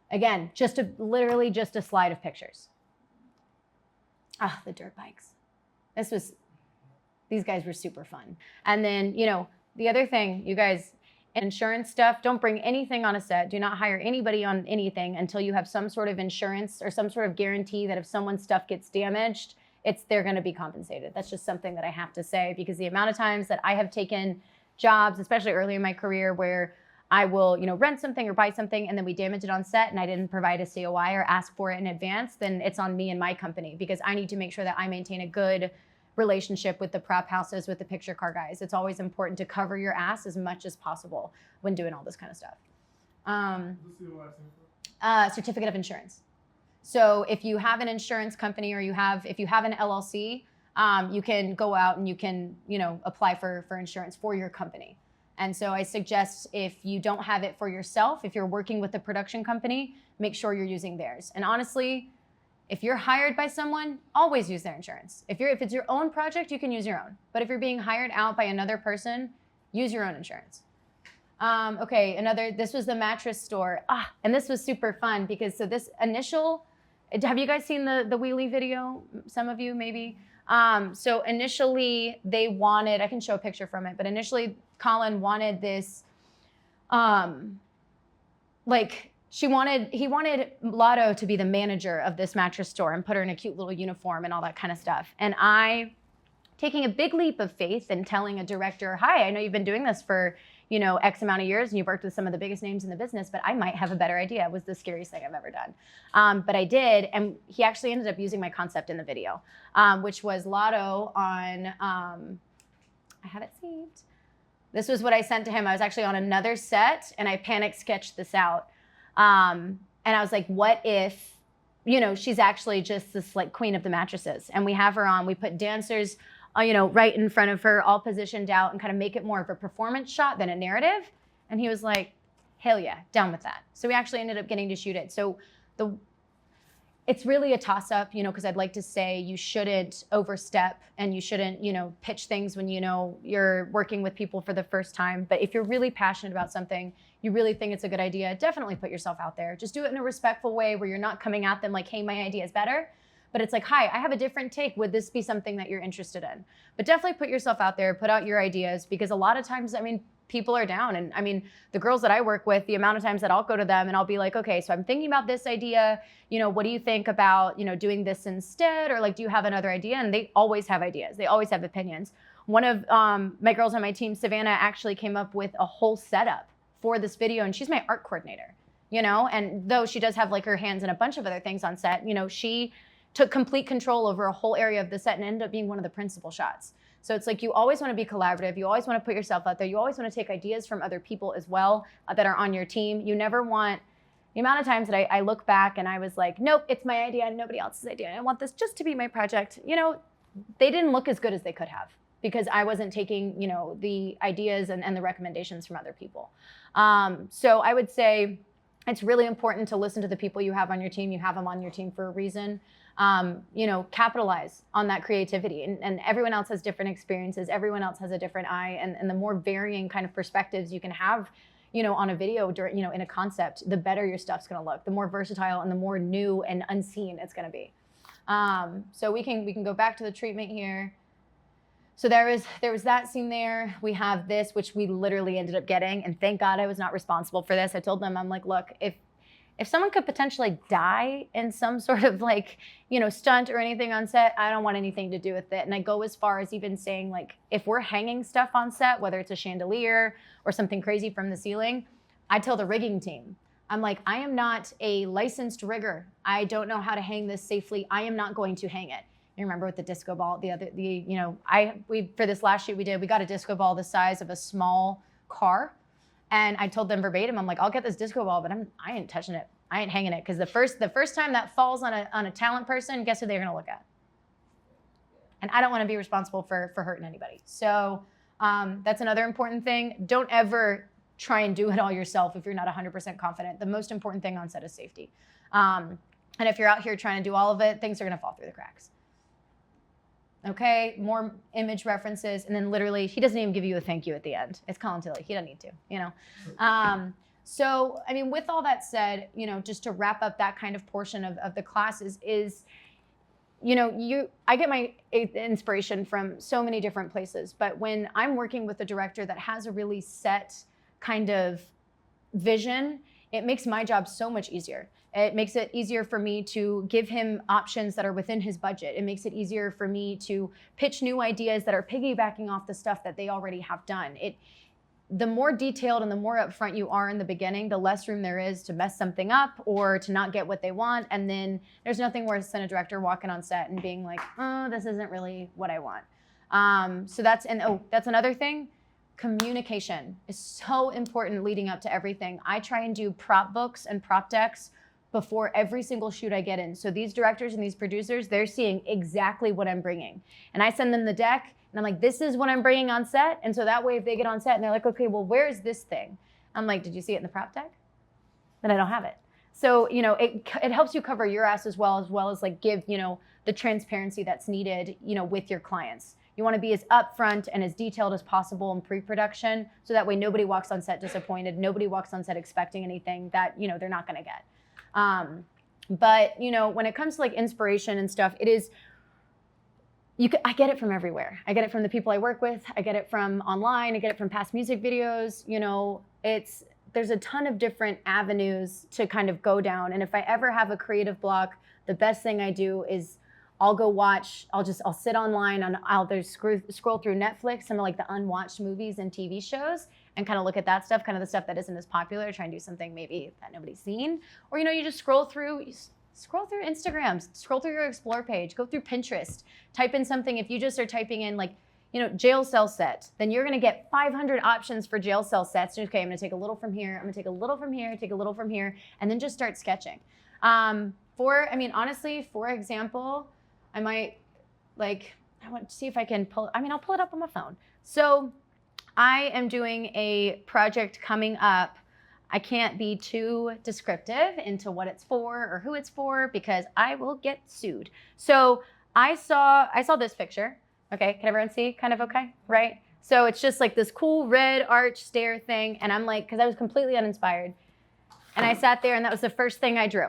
Again, literally just a slide of pictures. Ah, the dirt bikes. These guys were super fun. And then, the other thing, you guys, insurance stuff, don't bring anything on a set. Do not hire anybody on anything until you have some sort of insurance or some sort of guarantee that if someone's stuff gets damaged, they're going to be compensated. That's just something that I have to say, because the amount of times that I have taken jobs, especially early in my career, where I will, rent something or buy something and then we damage it on set and I didn't provide a COI or ask for it in advance, then it's on me and my company, because I need to make sure that I maintain a good relationship with the prop houses, with the picture car guys. It's always important to cover your ass as much as possible when doing all this kind of stuff. Certificate of insurance. So if you have an insurance company or if you have an LLC, you can go out and you can, apply for insurance for your company. And so I suggest, if you don't have it for yourself, if you're working with a production company, make sure you're using theirs. And honestly, if you're hired by someone, always use their insurance. If it's your own project, you can use your own. But if you're being hired out by another person, use your own insurance. Okay, this was the mattress store. And this was super fun, because have you guys seen the wheelie video? Some of you maybe. So initially they wanted, I can show a picture from it, but initially Colin wanted this, he wanted Lotto to be the manager of this mattress store and put her in a cute little uniform and all that kind of stuff. And I, taking a big leap of faith and telling a director, hi, I know you've been doing this for, X amount of years and you've worked with some of the biggest names in the business, but I might have a better idea. It was the scariest thing I've ever done. But I did, and he actually ended up using my concept in the video, which was Lotto on, I have it saved. This was what I sent to him. I was actually on another set and I panic sketched this out. And I was like, what if, she's actually just this queen of the mattresses, and we have her on, we put dancers, right in front of her, all positioned out, and kind of make it more of a performance shot than a narrative. And he was like, hell yeah, down with that. So we actually ended up getting to shoot it. So it's really a toss-up, because I'd like to say you shouldn't overstep and you shouldn't, pitch things when you're working with people for the first time. But if you're really passionate about something, you really think it's a good idea, definitely put yourself out there. Just do it in a respectful way where you're not coming at them like, hey, my idea is better. But it's like, hi, I have a different take. Would this be something that you're interested in? But definitely put yourself out there, put out your ideas, because a lot of times, people are down. And the girls that I work with, the amount of times that I'll go to them and I'll be like, okay, so I'm thinking about this idea, what do you think about, doing this instead? Or do you have another idea? And they always have ideas. They always have opinions. One of my girls on my team, Savannah, actually came up with a whole setup for this video, and she's my art coordinator, and though she does have her hands in a bunch of other things on set, she took complete control over a whole area of the set and ended up being one of the principal shots. So it's you always want to be collaborative. You always want to put yourself out there. You always want to take ideas from other people as well that are on your team. You never want, the amount of times that I look back and I was like, nope, it's my idea and nobody else's idea. I want this just to be my project. They didn't look as good as they could have, because I wasn't taking, the ideas and the recommendations from other people. So I would say it's really important to listen to the people you have on your team. You have them on your team for a reason. Capitalize on that creativity, and everyone else has different experiences. Everyone else has a different eye, and the more varying kind of perspectives you can have, on a video during, in a concept, the better your stuff's going to look, the more versatile and the more new and unseen it's going to be. So we can go back to the treatment here. So there was that scene there. We have this, which we literally ended up getting, and thank God I was not responsible for this. I told them, I'm like, look, if someone could potentially die in some sort of stunt or anything on set, I don't want anything to do with it. And I go as far as even saying, if we're hanging stuff on set, whether it's a chandelier or something crazy from the ceiling, I tell the rigging team, I'm like, I am not a licensed rigger. I don't know how to hang this safely. I am not going to hang it. You remember with the disco ball, we for this last shoot we got a disco ball the size of a small car. And I told them verbatim, I'm like, I'll get this disco ball, but I ain't touching it. I ain't hanging it. Because the first time that falls on a talent person, guess who they're gonna look at? And I don't wanna be responsible for hurting anybody. So that's another important thing. Don't ever try and do it all yourself if you're not 100% confident. The most important thing on set is safety. And if you're out here trying to do all of it, things are gonna fall through the cracks. Okay, more image references, and then literally, he doesn't even give you a thank you at the end. It's Colin Tilley, he doesn't need to, you know? So, I mean, with all that said, you know, just to wrap up that kind of portion of the classes is, you know, I get my inspiration from so many different places, but when I'm working with a director that has a really set kind of vision, it makes my job so much easier. It makes it easier for me to give him options that are within his budget. It makes it easier for me to pitch new ideas that are piggybacking off the stuff that they already have done. The more detailed and the more upfront you are in the beginning, the less room there is to mess something up or to not get what they want. And then there's nothing worse than a director walking on set and being like, oh, this isn't really what I want. So that's another thing. Communication is so important leading up to everything. I try and do prop books and prop decks before every single shoot I get in. So these directors and these producers, they're seeing exactly what I'm bringing. And I send them the deck and I'm like, this is what I'm bringing on set. And so that way if they get on set and they're like, okay, well, where's this thing? I'm like, did you see it in the prop deck? Then I don't have it. So, you know, it helps you cover your ass as well as like give, you know, the transparency that's needed, you know, with your clients. You want to be as upfront and as detailed as possible in pre-production, so that way nobody walks on set disappointed, nobody walks on set expecting anything that, you know, they're not going to get. But, you know, when it comes to like inspiration and stuff, it is, I get it from everywhere. I get it from the people I work with. I get it from online. I get it from past music videos. You know, there's a ton of different avenues to kind of go down. And if I ever have a creative block, the best thing I do is I'll go watch, I'll sit online and I'll scroll through Netflix, some of like the unwatched movies and TV shows and kind of look at that stuff, kind of the stuff that isn't as popular, try and do something maybe that nobody's seen. Or, you know, you just scroll through Instagram, scroll through your Explore page, go through Pinterest, type in something. If you just are typing in like, you know, jail cell set, then you're gonna get 500 options for jail cell sets. Okay, I'm gonna take a little from here, I'm gonna take a little from here, take a little from here, and then just start sketching. Honestly, for example, I might I want to see if I can I'll pull it up on my phone. So I am doing a project coming up. I can't be too descriptive into what it's for or who it's for because I will get sued. So I saw this picture. Okay, can everyone see? Kind of okay, right? So it's just like this cool red arch stair thing. And I'm like, because I was completely uninspired. And I sat there and that was the first thing I drew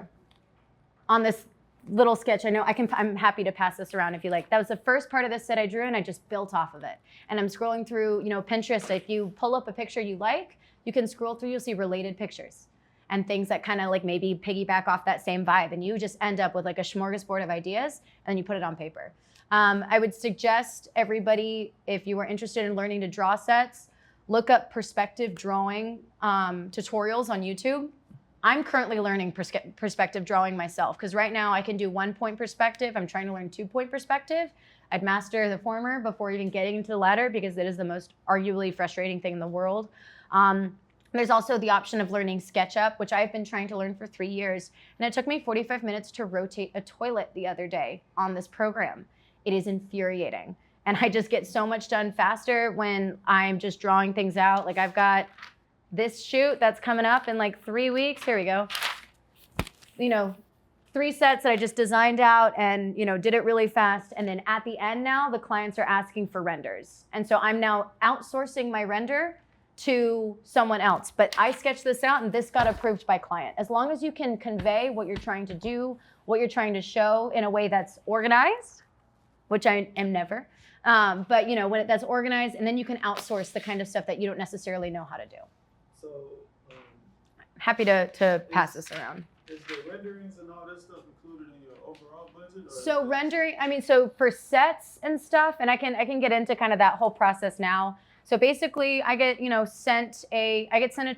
on this little sketch. I know I'm happy to pass this around if you like. That was the first part of this set I drew and I just built off of it. And I'm scrolling through, you know, Pinterest. If you pull up a picture you like, you can scroll through, you'll see related pictures and things that kind of like maybe piggyback off that same vibe. And you just end up with like a smorgasbord of ideas and then you put it on paper. I would suggest everybody, if you are interested in learning to draw sets, look up perspective drawing tutorials on YouTube. I'm currently learning perspective drawing myself because right now I can do 1-point perspective. I'm trying to learn 2-point perspective. I'd master the former before even getting into the latter because it is the most arguably frustrating thing in the world. There's also the option of learning SketchUp, which I've been trying to learn for 3 years. And it took me 45 minutes to rotate a toilet the other day on this program. It is infuriating. And I just get so much done faster when I'm just drawing things out. Like I've got this shoot that's coming up in like 3 weeks. Here we go. You know, 3 sets that I just designed out and, you know, did it really fast. And then at the end now, the clients are asking for renders. And so I'm now outsourcing my render to someone else. But I sketched this out and this got approved by client. As long as you can convey what you're trying to do, what you're trying to show in a way that's organized, which I am never. But, you know, when that's organized, and then you can outsource the kind of stuff that you don't necessarily know how to do. So, happy to pass this around. Is the renderings and all that stuff included in your overall budget? Or So rendering, so for sets and stuff, and I can get into kind of that whole process now. So basically, I get sent a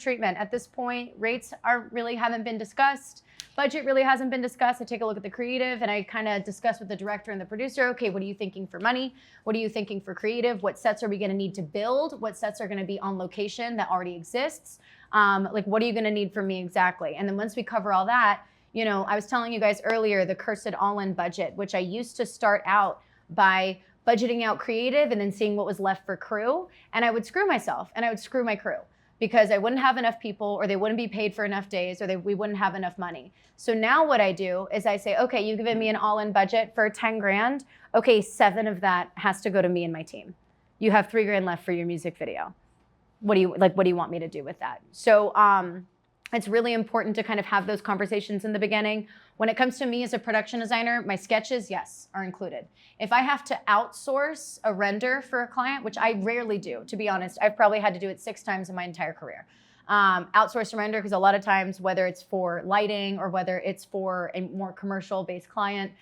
treatment. At this point, rates haven't been discussed, budget really hasn't been discussed, I take a look at the creative and I kind of discuss with the director and the producer, okay, what are you thinking for money? What are you thinking for creative? What sets are we gonna need to build? What sets are gonna be on location that already exists? Like, what are you gonna need from me exactly? And then once we cover all that, you know, I was telling you guys earlier, the cursed all-in budget, which I used to start out by budgeting out creative and then seeing what was left for crew. And I would screw myself and I would screw my crew because I wouldn't have enough people or they wouldn't be paid for enough days or we wouldn't have enough money. So now what I do is I say, okay, you've given me an all-in budget for 10 grand. Okay, 7 of that has to go to me and my team. You have 3 grand left for your music video. What do you want me to do with that? So it's really important to kind of have those conversations in the beginning. When it comes to me as a production designer, my sketches, yes, are included. If I have to outsource a render for a client, which I rarely do, to be honest, I've probably had to do it 6 times in my entire career. Outsource a render, because a lot of times, whether it's for lighting or whether it's for a more commercial-based client,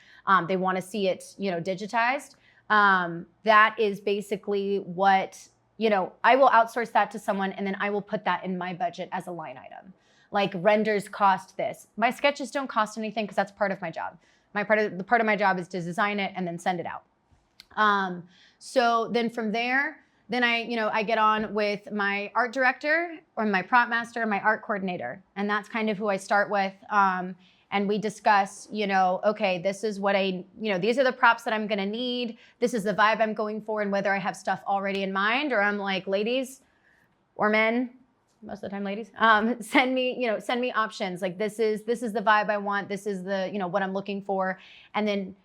they want to see it, you know, digitized. That is basically what, you know, I will outsource that to someone and then I will put that in my budget as a line item. Like renders cost this. My sketches don't cost anything because that's part of my job. The part of my job is to design it and then send it out. So then from there, then I get on with my art director or my prop master, my art coordinator. And that's kind of who I start with. And we discuss, you know, okay, this is what these are the props that I'm gonna need. This is the vibe I'm going for and whether I have stuff already in mind or I'm like, ladies or men, most of the time ladies, send me options. Like this is the vibe I want. This is the, what I'm looking for. And then,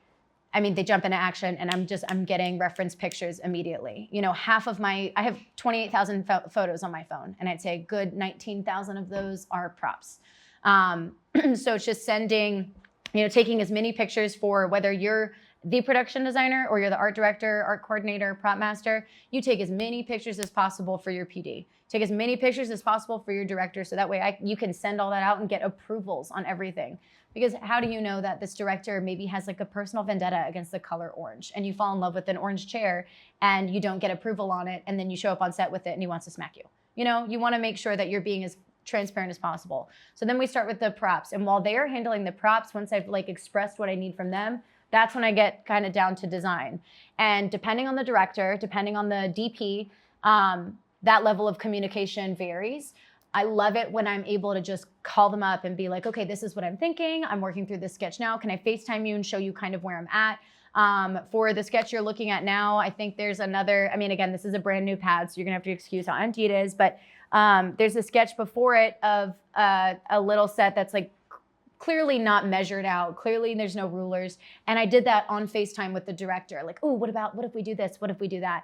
I mean, they jump into action and I'm getting reference pictures immediately. You know, I have 28,000 photos on my phone and I'd say a good 19,000 of those are props. So it's just sending, taking as many pictures for whether you're the production designer or you're the art director, art coordinator, prop master, you take as many pictures as possible for your PD. Take as many pictures as possible for your director so that way you can send all that out and get approvals on everything. Because how do you know that this director maybe has like a personal vendetta against the color orange and you fall in love with an orange chair and you don't get approval on it and then you show up on set with it and he wants to smack you. You want to make sure that you're being as transparent as possible. So then we start with the props. And while they are handling the props, once I've expressed what I need from them, that's when I get kind of down to design. And depending on the director, depending on the DP, that level of communication varies. I love it when I'm able to just call them up and be like, okay, this is what I'm thinking. I'm working through this sketch now. Can I FaceTime you and show you kind of where I'm at? For the sketch you're looking at now, I think there's another, again, this is a brand new pad, so you're gonna have to excuse how empty it is, but there's a sketch before it of a little set that's clearly not measured out. Clearly there's no rulers. And I did that on FaceTime with the director. Oh, what if we do this? What if we do that?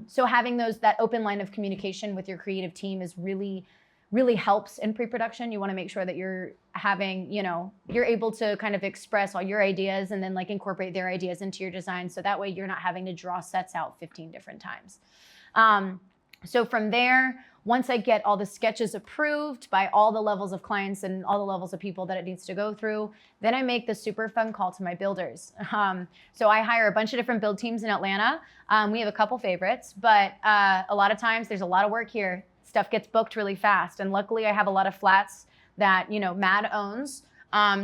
So having that open line of communication with your creative team is really, really helps in pre-production. You want to make sure that you're having, you're able to kind of express all your ideas and then incorporate their ideas into your design. So that way you're not having to draw sets out 15 different times. So from there, once I get all the sketches approved by all the levels of clients and all the levels of people that it needs to go through, then I make the super fun call to my builders. So I hire a bunch of different build teams in Atlanta. We have a couple favorites, but a lot of times there's a lot of work here. Stuff gets booked really fast. And luckily I have a lot of flats that, Mad owns.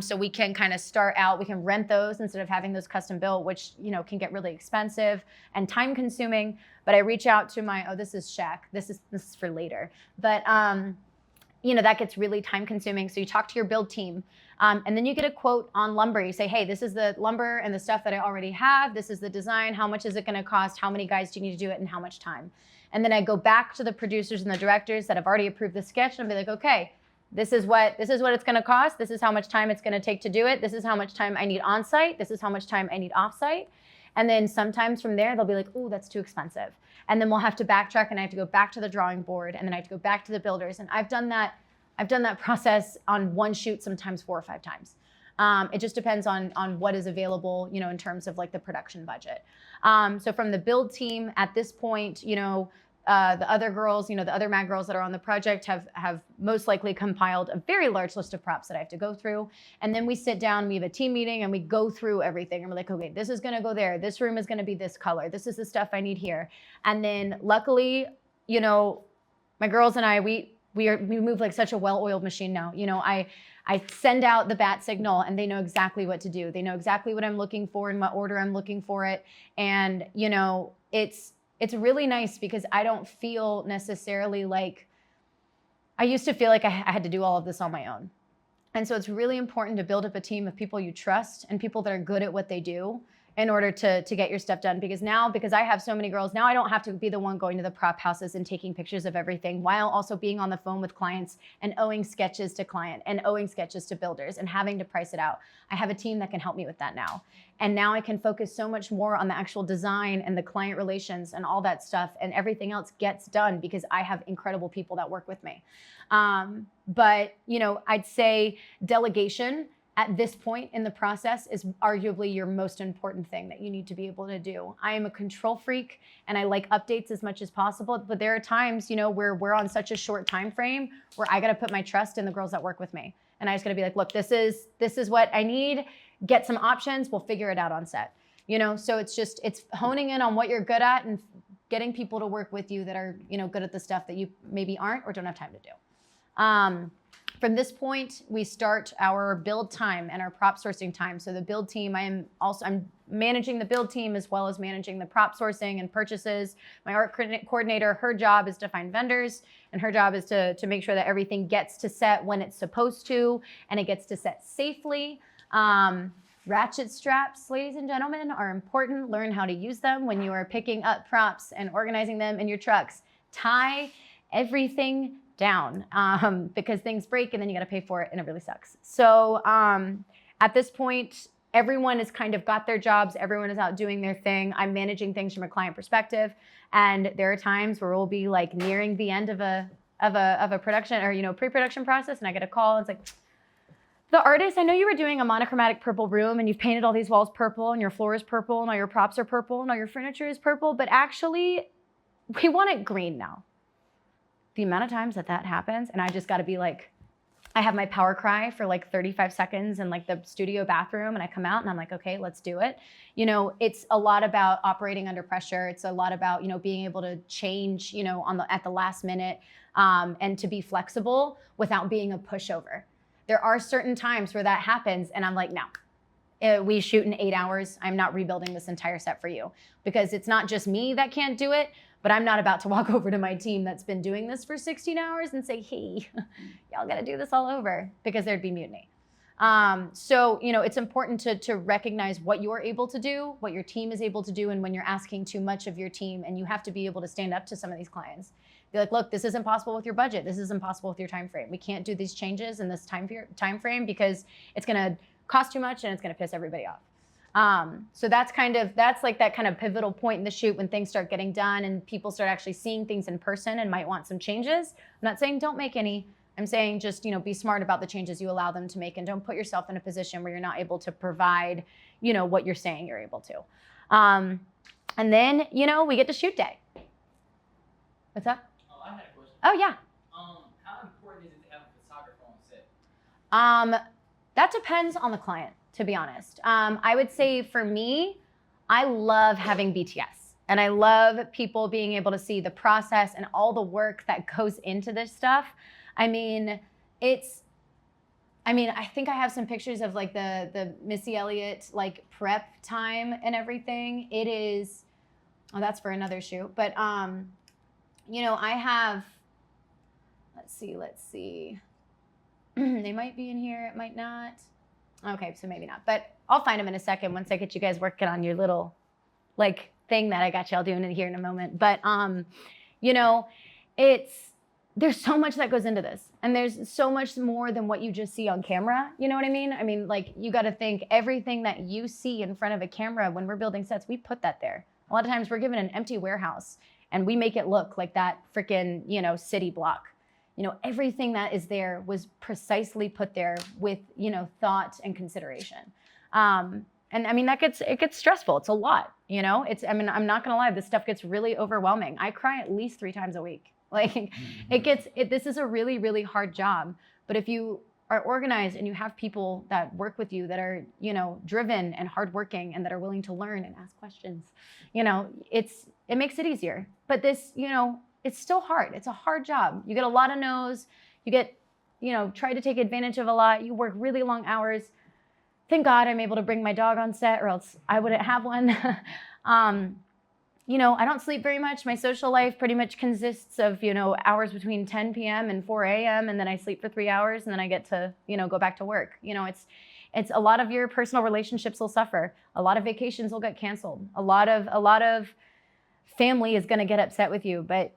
So we can kind of start out, we can rent those instead of having those custom built, which, can get really expensive and time consuming. But I reach out to this is Shaq. This is for later. But, that gets really time consuming. So you talk to your build team and then you get a quote on lumber. You say, hey, this is the lumber and the stuff that I already have. This is the design. How much is it going to cost? How many guys do you need to do it and how much time? And then I go back to the producers and the directors that have already approved the sketch and be like, okay, this is what it's going to cost. This is how much time it's going to take to do it. This is how much time I need on site. This is how much time I need off site. And then sometimes from there, they'll be like, oh, that's too expensive. And then we'll have to backtrack and I have to go back to the drawing board and then I have to go back to the builders. And I've done that process on one shoot, sometimes 4 or 5 times. It just depends on what is available, in terms of the production budget. So from the build team at this point, the other girls, the other Mad girls that are on the project have most likely compiled a very large list of props that I have to go through. And then we sit down, we have a team meeting and we go through everything. And we're like, okay, this is gonna go there. This room is gonna be this color. This is the stuff I need here. And then luckily, my girls and I, we we move like such a well-oiled machine now. You know, I send out the bat signal and they know exactly what to do. They know exactly what I'm looking for and what order I'm looking for it. And, you know, it's really nice because I don't feel necessarily like, I used to feel like I had to do all of this on my own. And so it's really important to build up a team of people you trust and people that are good at what they do in order to get your stuff done. Because I have so many girls, now I don't have to be the one going to the prop houses and taking pictures of everything while also being on the phone with clients and owing sketches to client and owing sketches to builders and having to price it out. I have a team that can help me with that now. And now I can focus so much more on the actual design and the client relations and all that stuff, and everything else gets done because I have incredible people that work with me. But, you know, I'd say delegation at this point in the process is arguably your most important thing that you need to be able to do. I am a control freak and I like updates as much as possible, but there are times, you know, where we're on such a short time frame where I got to put my trust in the girls that work with me. And I just got to be like, look, this is what I need. Get some options. We'll figure it out on set. You know, so it's honing in on what you're good at and getting people to work with you that are, you know, good at the stuff that you maybe aren't or don't have time to do. From this point, we start our build time and our prop sourcing time. So the build team, I'm managing the build team as well as managing the prop sourcing and purchases. My art coordinator, her job is to find vendors, and her job is to make sure that everything gets to set when it's supposed to, and it gets to set safely. Ratchet straps, ladies and gentlemen, are important. Learn how to use them when you are picking up props and organizing them in your trucks. Tie everything down because things break and then you got to pay for it and it really sucks. So at this point, everyone has kind of got their jobs. Everyone is out doing their thing. I'm managing things from a client perspective. And there are times where we'll be like nearing the end of a production or, you know, pre-production process. And I get a call and it's like, the artist, I know you were doing a monochromatic purple room and you've painted all these walls purple and your floor is purple and all your props are purple and all your furniture is purple, but actually we want it green now. The amount of times that happens, and I just got to be like, I have my power cry for like 35 seconds in like the studio bathroom, and I come out and I'm like, okay, let's do it. You know, it's a lot about operating under pressure. It's a lot about, you know, being able to change, you know, at the last minute, and to be flexible without being a pushover. There are certain times where that happens, and I'm like, no. We shoot in 8 hours. I'm not rebuilding this entire set for you because it's not just me that can't do it, but I'm not about to walk over to my team that's been doing this for 16 hours and say, hey, y'all got to do this all over, because there'd be mutiny. So, you know, it's important to recognize what you're able to do, what your team is able to do, and when you're asking too much of your team, and you have to be able to stand up to some of these clients. Be like, look, this isn't possible with your budget. This isn't possible with your time frame. We can't do these changes in this time frame because it's going to cost too much and it's going to piss everybody off. So that's like that kind of pivotal point in the shoot when things start getting done and people start actually seeing things in person and might want some changes. I'm not saying don't make any. I'm saying just, you know, be smart about the changes you allow them to make and don't put yourself in a position where you're not able to provide, you know, what you're saying you're able to. And then, you know, we get to shoot day. What's up? Oh, I had a question. Oh, yeah. How important is it to have a photographer on set? That depends on the client, to be honest. I would say for me, I love having BTS, and I love people being able to see the process and all the work that goes into this stuff. I mean, I think I have some pictures of like the Missy Elliott like prep time and everything. It is, oh, that's for another shoot. But, you know, I have, let's see. They might be in here, it might not. Okay, so maybe not, but I'll find them in a second once I get you guys working on your little like thing that I got y'all doing in here in a moment. But, you know, there's so much that goes into this, and there's so much more than what you just see on camera. You know what I mean? I mean, like, you got to think everything that you see in front of a camera when we're building sets, we put that there. A lot of times we're given an empty warehouse and we make it look like that freaking, you know, city block. You know, everything that is there was precisely put there with, you know, thought and consideration. And I mean, it gets stressful. It's a lot, you know, I'm not gonna lie, this stuff gets really overwhelming. I cry at least 3 times a week. Like this is a really, really hard job. But if you are organized and you have people that work with you that are, you know, driven and hardworking and that are willing to learn and ask questions, you know, it makes it easier. But this, you know, it's still hard. It's a hard job. You get a lot of no's. You get, try to take advantage of a lot. You work really long hours. Thank God I'm able to bring my dog on set, or else I wouldn't have one. I don't sleep very much. My social life pretty much consists of, hours between 10 p.m. and 4 a.m. And then I sleep for 3 hours and then I get to, go back to work. It's a lot of your personal relationships will suffer. A lot of vacations will get canceled. A lot of family is going to get upset with you. But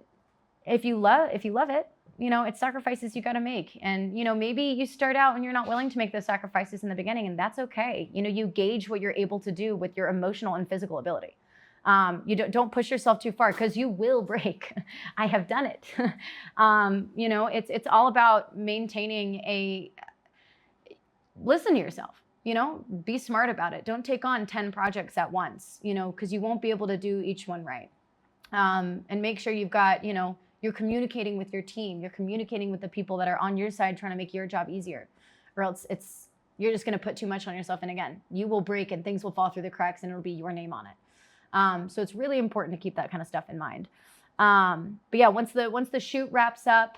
if you love it, it's sacrifices you got to make. And, maybe you start out and you're not willing to make those sacrifices in the beginning, and that's okay. You gauge what you're able to do with your emotional and physical ability. You don't push yourself too far, because you will break. I have done it. It's all about maintaining listen to yourself, be smart about it. Don't take on 10 projects at once, because you won't be able to do each one right. And make sure you've got, you're communicating with your team. You're communicating with the people that are on your side trying to make your job easier, or else you're just going to put too much on yourself. And again, you will break and things will fall through the cracks and it'll be your name on it. So it's really important to keep that kind of stuff in mind. But yeah, once the shoot wraps up,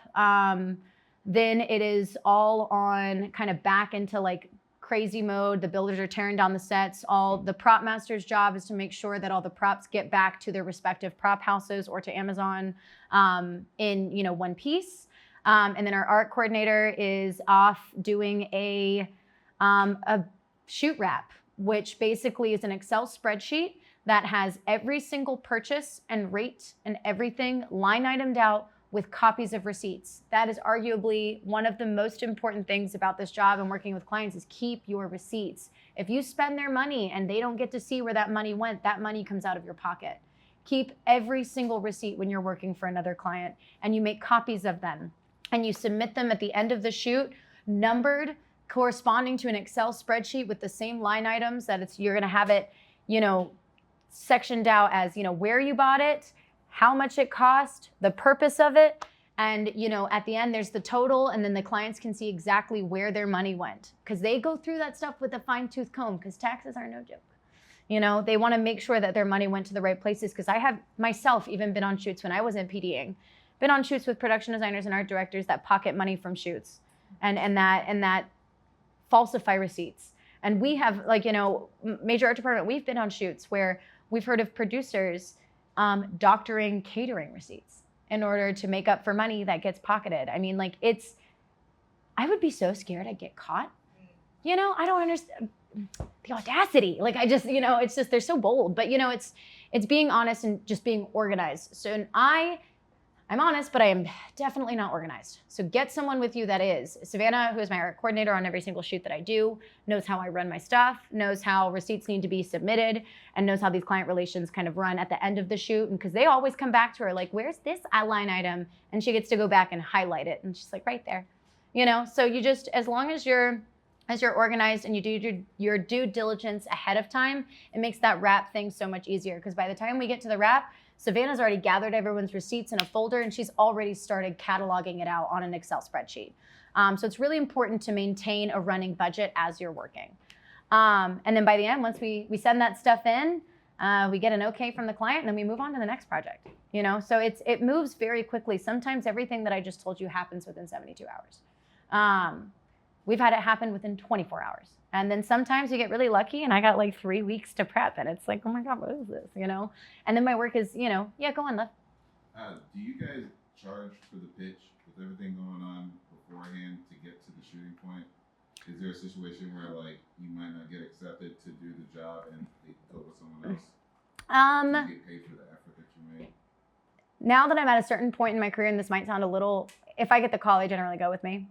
then it is all on kind of back into like crazy mode. The builders are tearing down the sets. All the prop master's job is to make sure that all the props get back to their respective prop houses or to Amazon in one piece. And then our art coordinator is off doing a shoot wrap, which basically is an Excel spreadsheet that has every single purchase and rate and everything line itemed out with copies of receipts. That is arguably one of the most important things about this job and working with clients, is keep your receipts. If you spend their money and they don't get to see where that money went, that money comes out of your pocket. Keep every single receipt when you're working for another client, and you make copies of them and you submit them at the end of the shoot, numbered, corresponding to an Excel spreadsheet with the same line items that you're gonna have it, sectioned out as, where you bought it, how much it cost, the purpose of it, and at the end there's the total, and then the clients can see exactly where their money went, because they go through that stuff with a fine-tooth comb, because taxes are no joke. They want to make sure that their money went to the right places, because I have myself even been on shoots when I wasn't PDing, been on shoots with production designers and art directors that pocket money from shoots and that falsify receipts. And we have, major art department, we've been on shoots where we've heard of producers doctoring catering receipts in order to make up for money that gets pocketed. I mean, I would be so scared I'd get caught. I don't understand the audacity. It's just, they're so bold, but it's being honest and just being organized. So I'm honest, but I am definitely not organized. So get someone with you that is. Savannah, who is my art coordinator on every single shoot that I do, knows how I run my stuff, knows how receipts need to be submitted, and knows how these client relations kind of run at the end of the shoot. And because they always come back to her like, where's this line item? And she gets to go back and highlight it. And she's like, right there. So you just, as long as you're organized and you do your due diligence ahead of time, it makes that wrap thing so much easier. Because by the time we get to the wrap, Savannah's already gathered everyone's receipts in a folder, and she's already started cataloging it out on an Excel spreadsheet. So it's really important to maintain a running budget as you're working. And then by the end, once we send that stuff in, we get an okay from the client, and then we move on to the next project. So it moves very quickly. Sometimes everything that I just told you happens within 72 hours. We've had it happen within 24 hours. And then sometimes you get really lucky, and I got 3 weeks to prep, and it's like, oh my God, what is this, And then my work is, yeah, go on, Liv. Do you guys charge for the pitch with everything going on beforehand to get to the shooting point? Is there a situation where you might not get accepted to do the job and they go with someone else? Do you get paid for the effort that you made? Now that I'm at a certain point in my career, and this might sound a little, if I get the call, they generally go with me.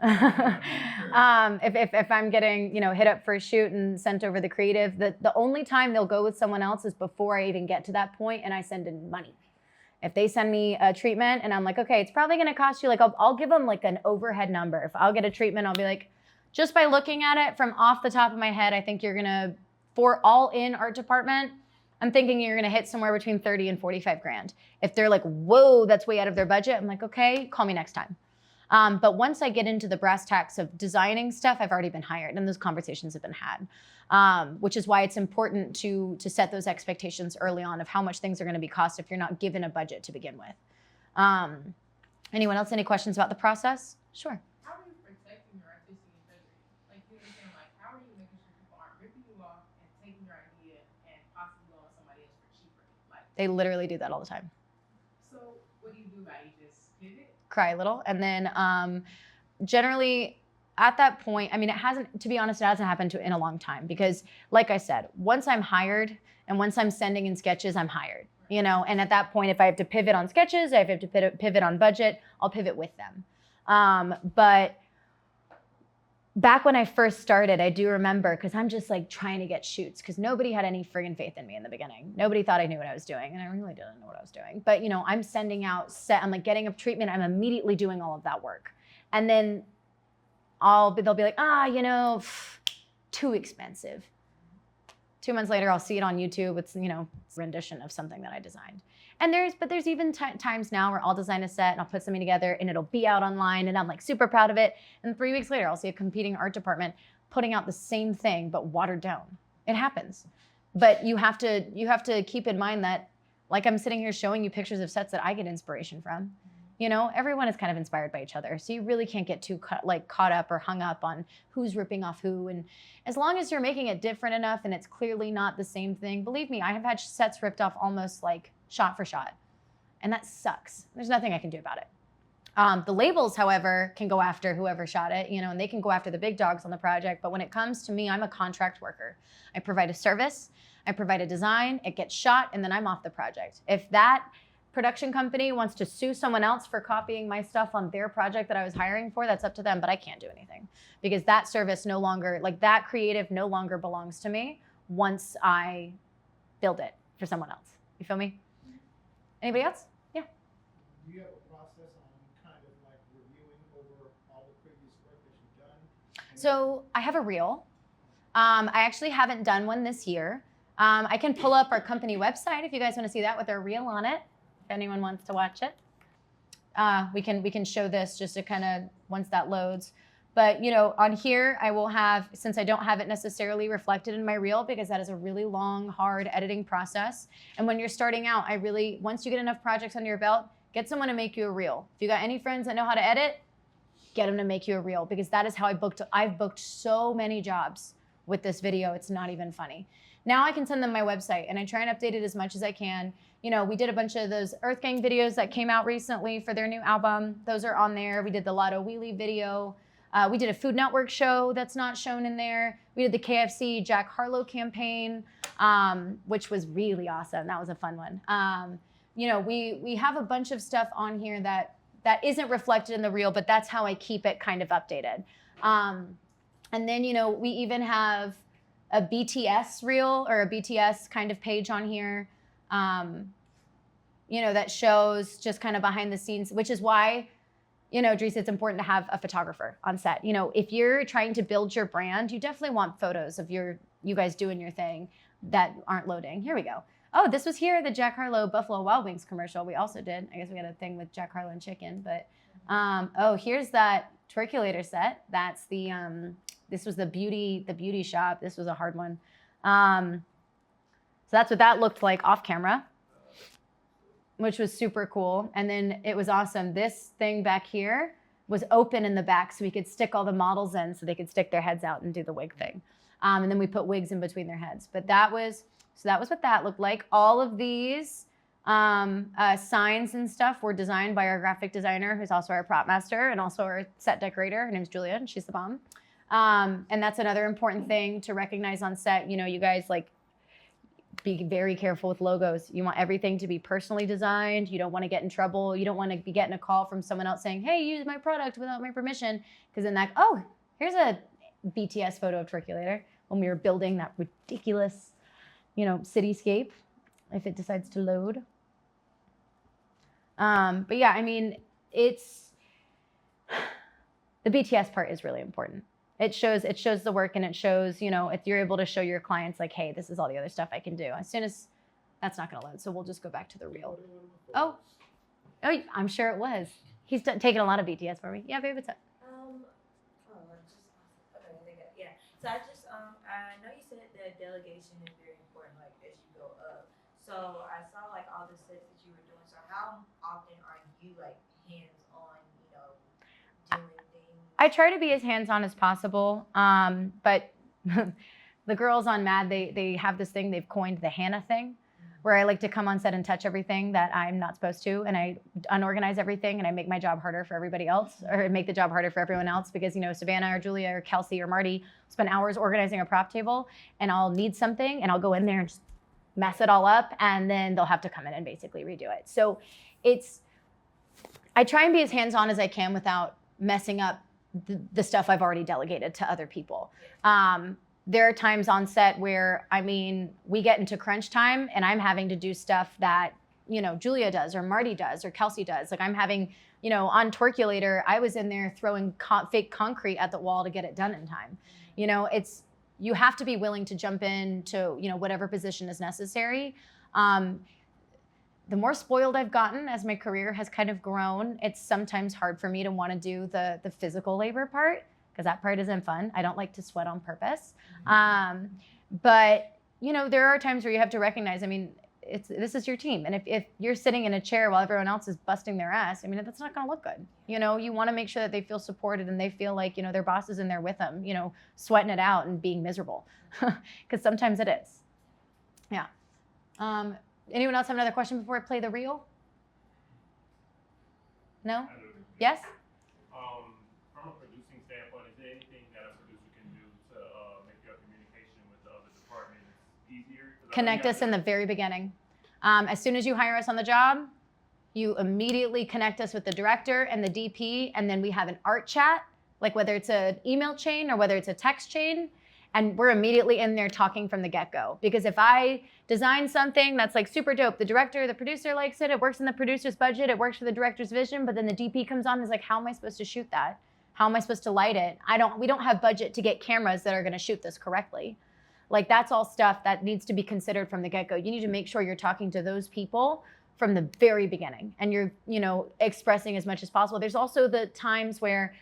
If I'm getting hit up for a shoot and sent over the creative, the only time they'll go with someone else is before I even get to that point and I send in money. If they send me a treatment and I'm like, okay, it's probably going to cost you, I'll give them an overhead number. If I'll get a treatment, I'll be like, just by looking at it from off the top of my head, I think you're gonna, for all in art department, I'm thinking you're gonna hit somewhere between 30 and 45 grand. If they're like, whoa, that's way out of their budget, I'm like, okay, call me next time. But once I get into the brass tacks of designing stuff, I've already been hired and those conversations have been had, which is why it's important to set those expectations early on of how much things are gonna be cost if you're not given a budget to begin with. Anyone else? Any questions about the process? Sure. How are you protecting your artistic integrity? Like, you understand, like, how are you making sure people aren't ripping you off and taking your idea and possibly going to somebody else for cheaper? Like, They literally do that all the time. so what do you do about it? You just pivot? Cry a little. And then generally at that point, I mean, it hasn't, to be honest, it hasn't happened in a long time because like I said, once I'm hired and once I'm sending in sketches, I'm hired, you know, and at that point, if I have to pivot on sketches, if I have to pivot on budget, I'll pivot with them. But back when I first started, I do remember, because I'm just like trying to get shoots because nobody had any friggin' faith in me in the beginning. Nobody thought I knew what I was doing, and I really didn't know what I was doing. But, you know, I'm sending out I'm like getting a treatment. I'm immediately doing all of that work. And then they'll be like, you know, too expensive. 2 months later, I'll see it on YouTube. It's, you know, it's a rendition of something that I designed. And there's even times now where I'll design a set and I'll put something together and it'll be out online and I'm like super proud of it. And 3 weeks later, I'll see a competing art department putting out the same thing, but watered down. It happens. But you have to keep in mind that, like I'm sitting here showing you pictures of sets that I get inspiration from. You know, everyone is kind of inspired by each other. So you really can't get too caught up or hung up on who's ripping off who. And as long as you're making it different enough and it's clearly not the same thing, believe me, I have had sets ripped off almost like shot for shot. And that sucks. There's nothing I can do about it. The labels, however, can go after whoever shot it, you know, and they can go after the big dogs on the project. But when it comes to me, I'm a contract worker. I provide a service, I provide a design, it gets shot, and then I'm off the project. If that production company wants to sue someone else for copying my stuff on their project that I was hiring for, that's up to them, but I can't do anything because that service no longer, like that creative no longer belongs to me once I build it for someone else. You feel me? Anybody else? Yeah. Do you have a process on kind of like reviewing over all the previous work that you've done? So I have a reel. I actually haven't done one this year. I can pull up our company website if you guys want to see that with our reel on it. If anyone wants to watch it, we can show this just to kind of once that loads. But you know, on here I will have, since I don't have it necessarily reflected in my reel because that is a really long, hard editing process. And when you're starting out, once you get enough projects under your belt, get someone to make you a reel. If you got any friends that know how to edit, get them to make you a reel because that is how I've booked so many jobs with this video. It's not even funny. Now I can send them my website and I try and update it as much as I can. You know, we did a bunch of those Earth Gang videos that came out recently for their new album. Those are on there. We did the Lotto Wheelie video. We did a Food Network show that's not shown in there. We did the KFC Jack Harlow campaign, which was really awesome. That was a fun one. You know, we have a bunch of stuff on here that isn't reflected in the reel, but that's how I keep it kind of updated. And then, you know, we even have a BTS reel or a BTS kind of page on here. You know, that shows just kind of behind the scenes, which is why, you know, Dries, it's important to have a photographer on set. You know, if you're trying to build your brand, you definitely want photos of you guys doing your thing that aren't loading. Here we go. Oh, this was here, the Jack Harlow Buffalo Wild Wings commercial we also did. I guess we had a thing with Jack Harlow and chicken, but, oh, here's that Twerkulator set. That's the, this was the beauty shop. This was a hard one. So that's what that looked like off camera, which was super cool. And then it was awesome. This thing back here was open in the back so we could stick all the models in so they could stick their heads out and do the wig thing. And then we put wigs in between their heads. But that was what that looked like. All of these signs and stuff were designed by our graphic designer, who's also our prop master and also our set decorator. Her name's Julia, and she's the bomb. And that's another important thing to recognize on set. You know, you guys, like, be very careful with logos. You want everything to be personally designed. You don't want to get in trouble. You don't want to be getting a call from someone else saying, hey, use my product without my permission. Because then that, oh, here's a BTS photo of Twerkulator when we were building that ridiculous, you know, cityscape, if it decides to load. But yeah, I mean, it's, the BTS part is really important. It shows the work, and it shows, you know, if you're able to show your clients like, hey, this is all the other stuff I can do. As soon as that's not going to load, so we'll just go back to the reel. Oh, I'm sure it was. He's taken a lot of BTS for me. Yeah, babe, what's up? So I know you said that delegation is very important, like as you go up. So I saw like all the sets that you were doing. So how often are you like hands-on, doing things? I try to be as hands-on as possible, but the girls on Mad, they have this thing they've coined, the Hannah thing, where I like to come on set and touch everything that I'm not supposed to, and I unorganize everything, and I make my job harder for everybody else, or make the job harder for everyone else, because Savannah or Julia or Kelsey or Marty spend hours organizing a prop table, and I'll need something, and I'll go in there and just mess it all up, and then they'll have to come in and basically redo it. So I try and be as hands-on as I can without messing up the stuff I've already delegated to other people. There are times on set where, we get into crunch time and I'm having to do stuff that, Julia does or Marty does or Kelsey does. Like I'm having, on Torculator, I was in there throwing fake concrete at the wall to get it done in time. You have to be willing to jump into, whatever position is necessary. The more spoiled I've gotten as my career has kind of grown, it's sometimes hard for me to want to do the physical labor part, because that part isn't fun. I don't like to sweat on purpose. But, there are times where you have to recognize, this is your team. And if you're sitting in a chair while everyone else is busting their ass, that's not gonna look good. You wanna make sure that they feel supported and they feel like, their boss is in there with them, sweating it out and being miserable. Because sometimes it is. Yeah. Anyone else have another question before I play the reel? No? Yes? From a producing standpoint, is there anything that a producer can do to make your communication with the other departments easier? Connect us in the very beginning. As soon as you hire us on the job, you immediately connect us with the director and the DP, and then we have an art chat, like whether it's an email chain or whether it's a text chain, and we're immediately in there talking from the get-go. Because if I design something that's like super dope, the director, the producer likes it, it works in the producer's budget, it works for the director's vision, but then the DP comes on and is like, how am I supposed to shoot that? How am I supposed to light it? We don't have budget to get cameras that are gonna shoot this correctly. Like that's all stuff that needs to be considered from the get-go. You need to make sure you're talking to those people from the very beginning and you're, expressing as much as possible. There's also the times where,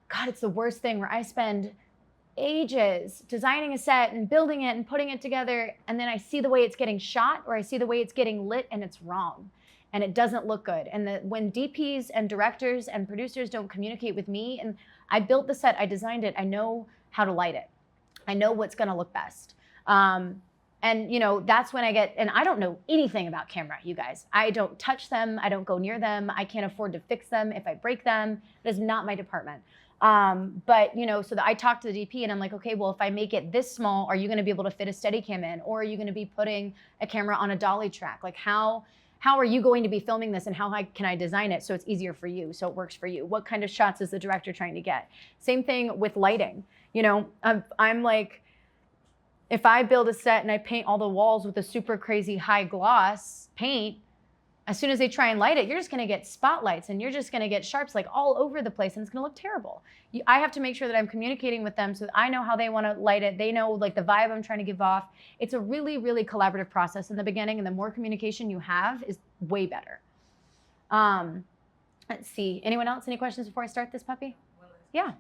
God, it's the worst thing, where I spend ages designing a set and building it and putting it together, and then I see the way it's getting shot or I see the way it's getting lit and it's wrong and it doesn't look good. And when DPs and directors and producers don't communicate with me, and I built the set, I designed it, I know how to light it, I know what's gonna look best. And that's when I get, and I don't know anything about camera, you guys. I don't touch them, I don't go near them, I can't afford to fix them if I break them. It is not my department. But so that I talk to the DP and I'm like, okay, well, if I make it this small, are you gonna be able to fit a Steadicam in? Or are you gonna be putting a camera on a dolly track? Like how are you going to be filming this, and how can I design it so it's easier for you, so it works for you? What kind of shots is the director trying to get? Same thing with lighting. I'm like, if I build a set and I paint all the walls with a super crazy high gloss paint, as soon as they try and light it, you're just gonna get spotlights and you're just gonna get sharps like all over the place, and it's gonna look terrible. I have to make sure that I'm communicating with them so that I know how they wanna light it. They know like the vibe I'm trying to give off. It's a really, really collaborative process in the beginning, and the more communication you have is way better. Let's see, anyone else? Any questions before I start this puppy? Yeah.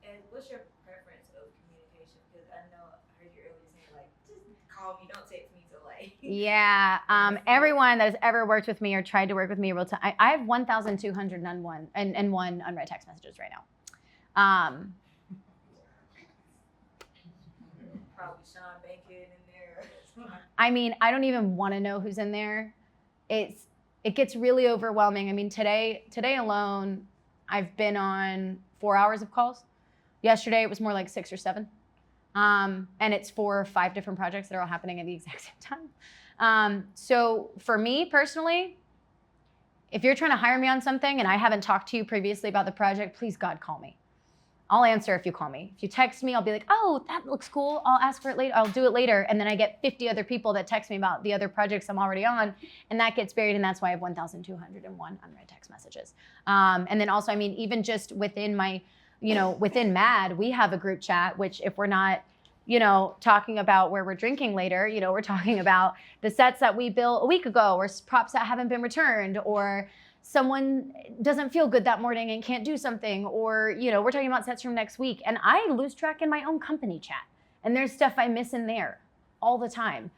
And what's your preference of communication? Because I know I heard you earlier saying like, just call me, don't text me till like. Yeah, everyone that has ever worked with me or tried to work with me I have 1,201 and one unread text messages right now. Probably Sean Bacon in there. I don't even want to know who's in there. It gets really overwhelming. Today alone, I've been on 4 hours of calls. Yesterday, it was more like 6 or 7. And it's 4 or 5 different projects that are all happening at the exact same time. So for me personally, if you're trying to hire me on something and I haven't talked to you previously about the project, please God, call me. I'll answer if you call me. If you text me, I'll be like, oh, that looks cool. I'll ask for it later. I'll do it later. And then I get 50 other people that text me about the other projects I'm already on, and that gets buried. And that's why I have 1,201 unread text messages. And then also, even just within my, within MAD, we have a group chat, which if we're not, talking about where we're drinking later, we're talking about the sets that we built a week ago, or props that haven't been returned, or someone doesn't feel good that morning and can't do something, or, we're talking about sets from next week. And I lose track in my own company chat. And there's stuff I miss in there all the time.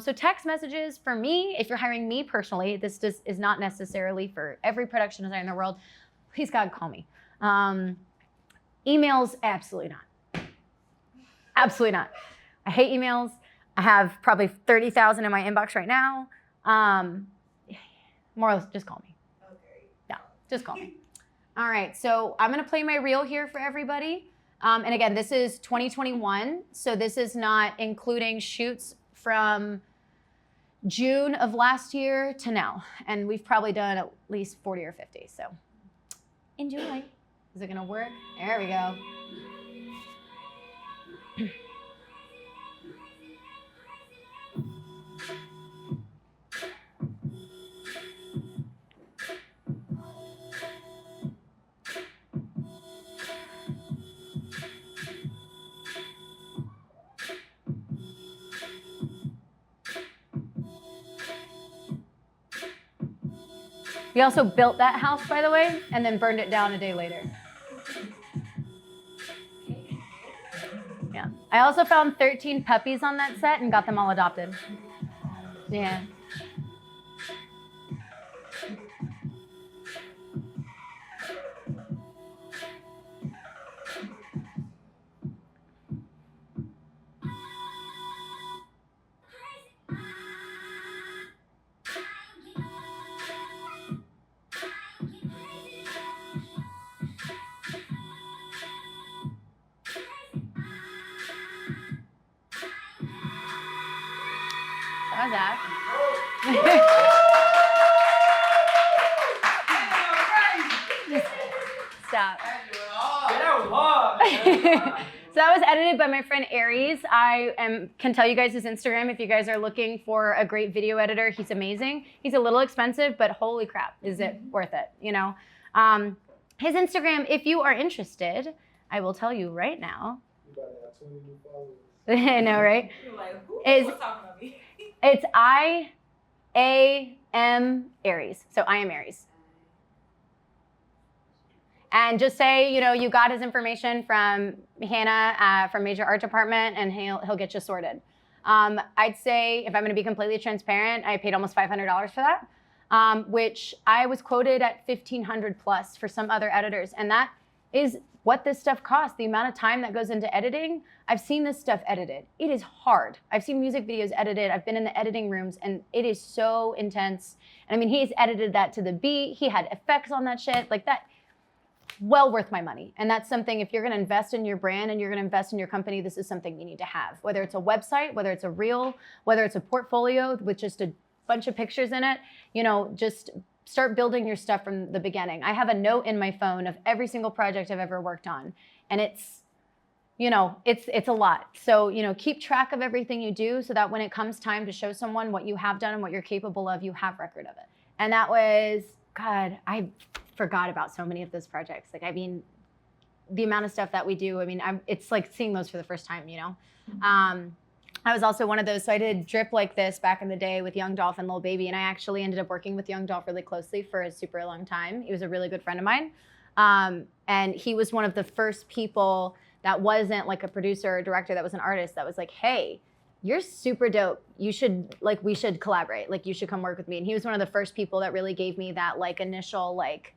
So text messages for me, if you're hiring me personally, this is not necessarily for every production designer in the world. Please God, call me. Emails, absolutely not. Absolutely not. I hate emails. I have probably 30,000 in my inbox right now. More or less, just call me. Okay. Yeah, just call me. All right, so I'm gonna play my reel here for everybody. And again, this is 2021, so this is not including shoots from June of last year to now. And we've probably done at least 40 or 50, so enjoy. Is it gonna work? There we go. We also built that house, by the way, and then burned it down a day later. Yeah. I also found 13 puppies on that set and got them all adopted. Yeah. That was that. Stop. So that was edited by my friend Aries. I can tell you guys his Instagram if you guys are looking for a great video editor. He's amazing. He's a little expensive, but holy crap, is it worth it, you know? His Instagram, if you are interested, I will tell you right now. You better have 20 new followers. I know, right? You're like, who Is- was talking about me? It's I-A-M Aries. So I am Aries. And just say, you know, you got his information from Hannah from Major Art Department, and he'll get you sorted. I'd say, if I'm going to be completely transparent, I paid almost $500 for that, which I was quoted at $1,500 plus for some other editors, and that is what this stuff costs. The amount of time that goes into editing. I've seen this stuff edited. It is hard. I've seen music videos edited. I've been in the editing rooms, and it is so intense. And I mean, he's edited that to the beat. He had effects on that shit, like that. Well worth my money. And that's something, if you're going to invest in your brand and you're going to invest in your company, this is something you need to have. Whether it's a website, whether it's a reel, whether it's a portfolio with just a bunch of pictures in it, you know, just start building your stuff from the beginning. I have a note in my phone of every single project I've ever worked on. And it's, you know, it's a lot. So, you know, keep track of everything you do so that when it comes time to show someone what you have done and what you're capable of, you have record of it. And that was, God, I forgot about so many of those projects. Like, I mean, the amount of stuff that we do, I mean, it's like seeing those for the first time, you know? I was also one of those, so I did Drip Like This back in the day with Young Dolph and Lil Baby, and I actually ended up working with Young Dolph really closely for a super long time. He was a really good friend of mine. And he was one of the first people that wasn't like a producer or director, that was an artist, that was like, hey, you're super dope. You should, like, we should collaborate. Like, you should come work with me. And he was one of the first people that really gave me that like initial, like,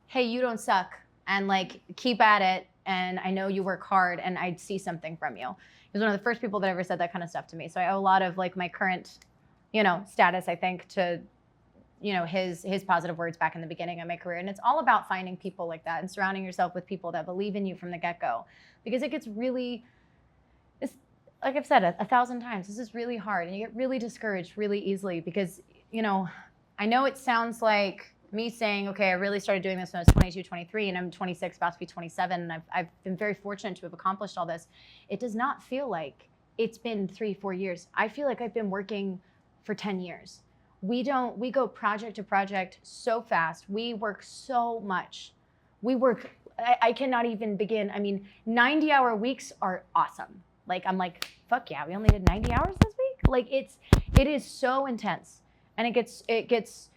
hey, you don't suck, and like, keep at it. And I know you work hard, and I see something from you. He was one of the first people that ever said that kind of stuff to me. So I owe a lot of like my current, you know, status, I think, to, you know, his positive words back in the beginning of my career. And it's all about finding people like that and surrounding yourself with people that believe in you from the get-go, because it gets really, it's, like I've said 1,000 times, this is really hard, and you get really discouraged really easily because, you know, I know it sounds like me saying, okay, I really started doing this when I was 22, 23, and I'm 26, about to be 27, and I've been very fortunate to have accomplished all this. It does not feel like it's been 3-4 years. I feel like I've been working for 10 years. We go project to project so fast. We work so much. We work, I cannot even begin. I mean, 90-hour weeks are awesome. Like, I'm like, fuck yeah, we only did 90 hours this week? Like, it is so intense. And it gets,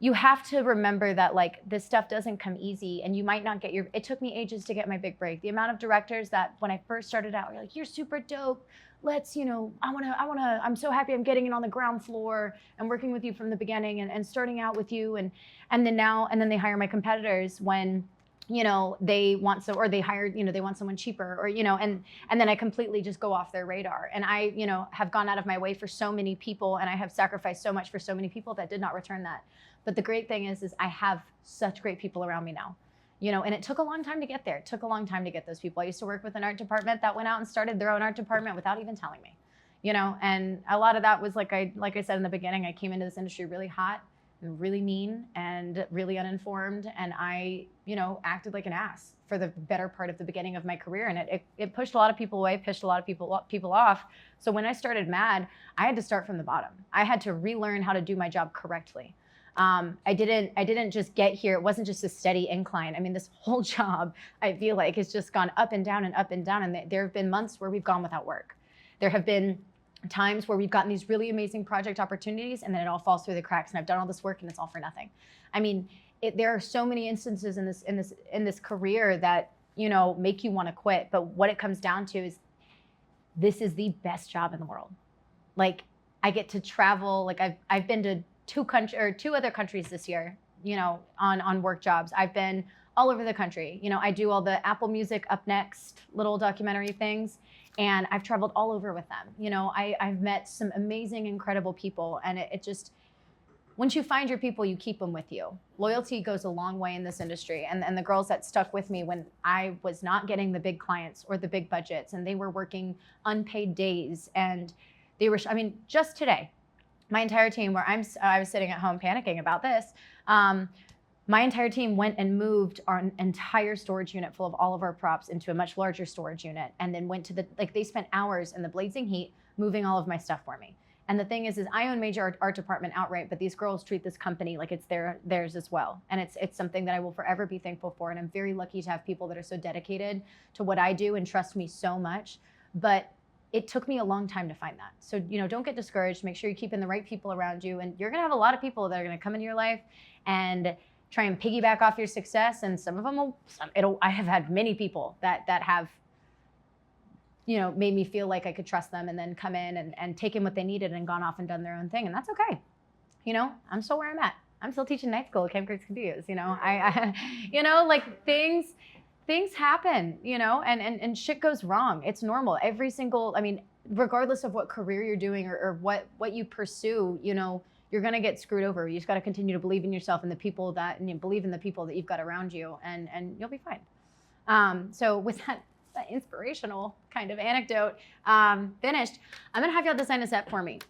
you have to remember that like this stuff doesn't come easy, and you might not get it took me ages to get my big break. The amount of directors that when I first started out were like, you're super dope. Let's, I'm so happy I'm getting it on the ground floor and working with you from the beginning and starting out with you. And then they hire my competitors when, they want or they hire, they want someone cheaper or, and then I completely just go off their radar. And I, have gone out of my way for so many people, and I have sacrificed so much for so many people that did not return that. But the great thing is I have such great people around me now, and it took a long time to get there. It took a long time to get those people. I used to work with an art department that went out and started their own art department without even telling me, and a lot of that was like I said in the beginning, I came into this industry really hot and really mean and really uninformed. And I, acted like an ass for the better part of the beginning of my career. And it pushed a lot of people away, pushed a lot of people off. So when I started MAD, I had to start from the bottom. I had to relearn how to do my job correctly. I didn't just get here. It wasn't just a steady incline. I mean, this whole job, I feel like, has just gone up and down and up and down. And there have been months where we've gone without work. There have been times where we've gotten these really amazing project opportunities, and then it all falls through the cracks, and I've done all this work and it's all for nothing. I mean, there are so many instances in this career that, make you want to quit. But what it comes down to is this is the best job in the world. Like, I get to travel. Like I've been to two other countries this year, on work jobs. I've been all over the country. I do all the Apple Music Up Next little documentary things, and I've traveled all over with them. I've met some amazing, incredible people, and it just, once you find your people, you keep them with you. Loyalty goes a long way in this industry. And the girls that stuck with me when I was not getting the big clients or the big budgets, and they were working unpaid days, and they were, just today, my entire team, where I was sitting at home panicking about this, my entire team went and moved our entire storage unit full of all of our props into a much larger storage unit, and then went to they spent hours in the blazing heat moving all of my stuff for me. And the thing is I own major art department outright, but these girls treat this company like it's theirs as well. And it's something that I will forever be thankful for. And I'm very lucky to have people that are so dedicated to what I do and trust me so much. But it took me a long time to find that. So, don't get discouraged. Make sure you're keeping the right people around you. And you're going to have a lot of people that are going to come into your life and try and piggyback off your success. And some of them I have had many people that have, made me feel like I could trust them, and then come in and taken what they needed and gone off and done their own thing. And that's okay. I'm still where I'm at. I'm still teaching night school at Camp Kirk's Computers. Like things happen, and shit goes wrong. It's normal. Every single, regardless of what career you're doing or what you pursue, you're going to get screwed over. You just got to continue to believe in yourself and the people and believe in the people that you've got around you, and you'll be fine. So with that inspirational kind of anecdote finished, I'm going to have y'all design a set for me.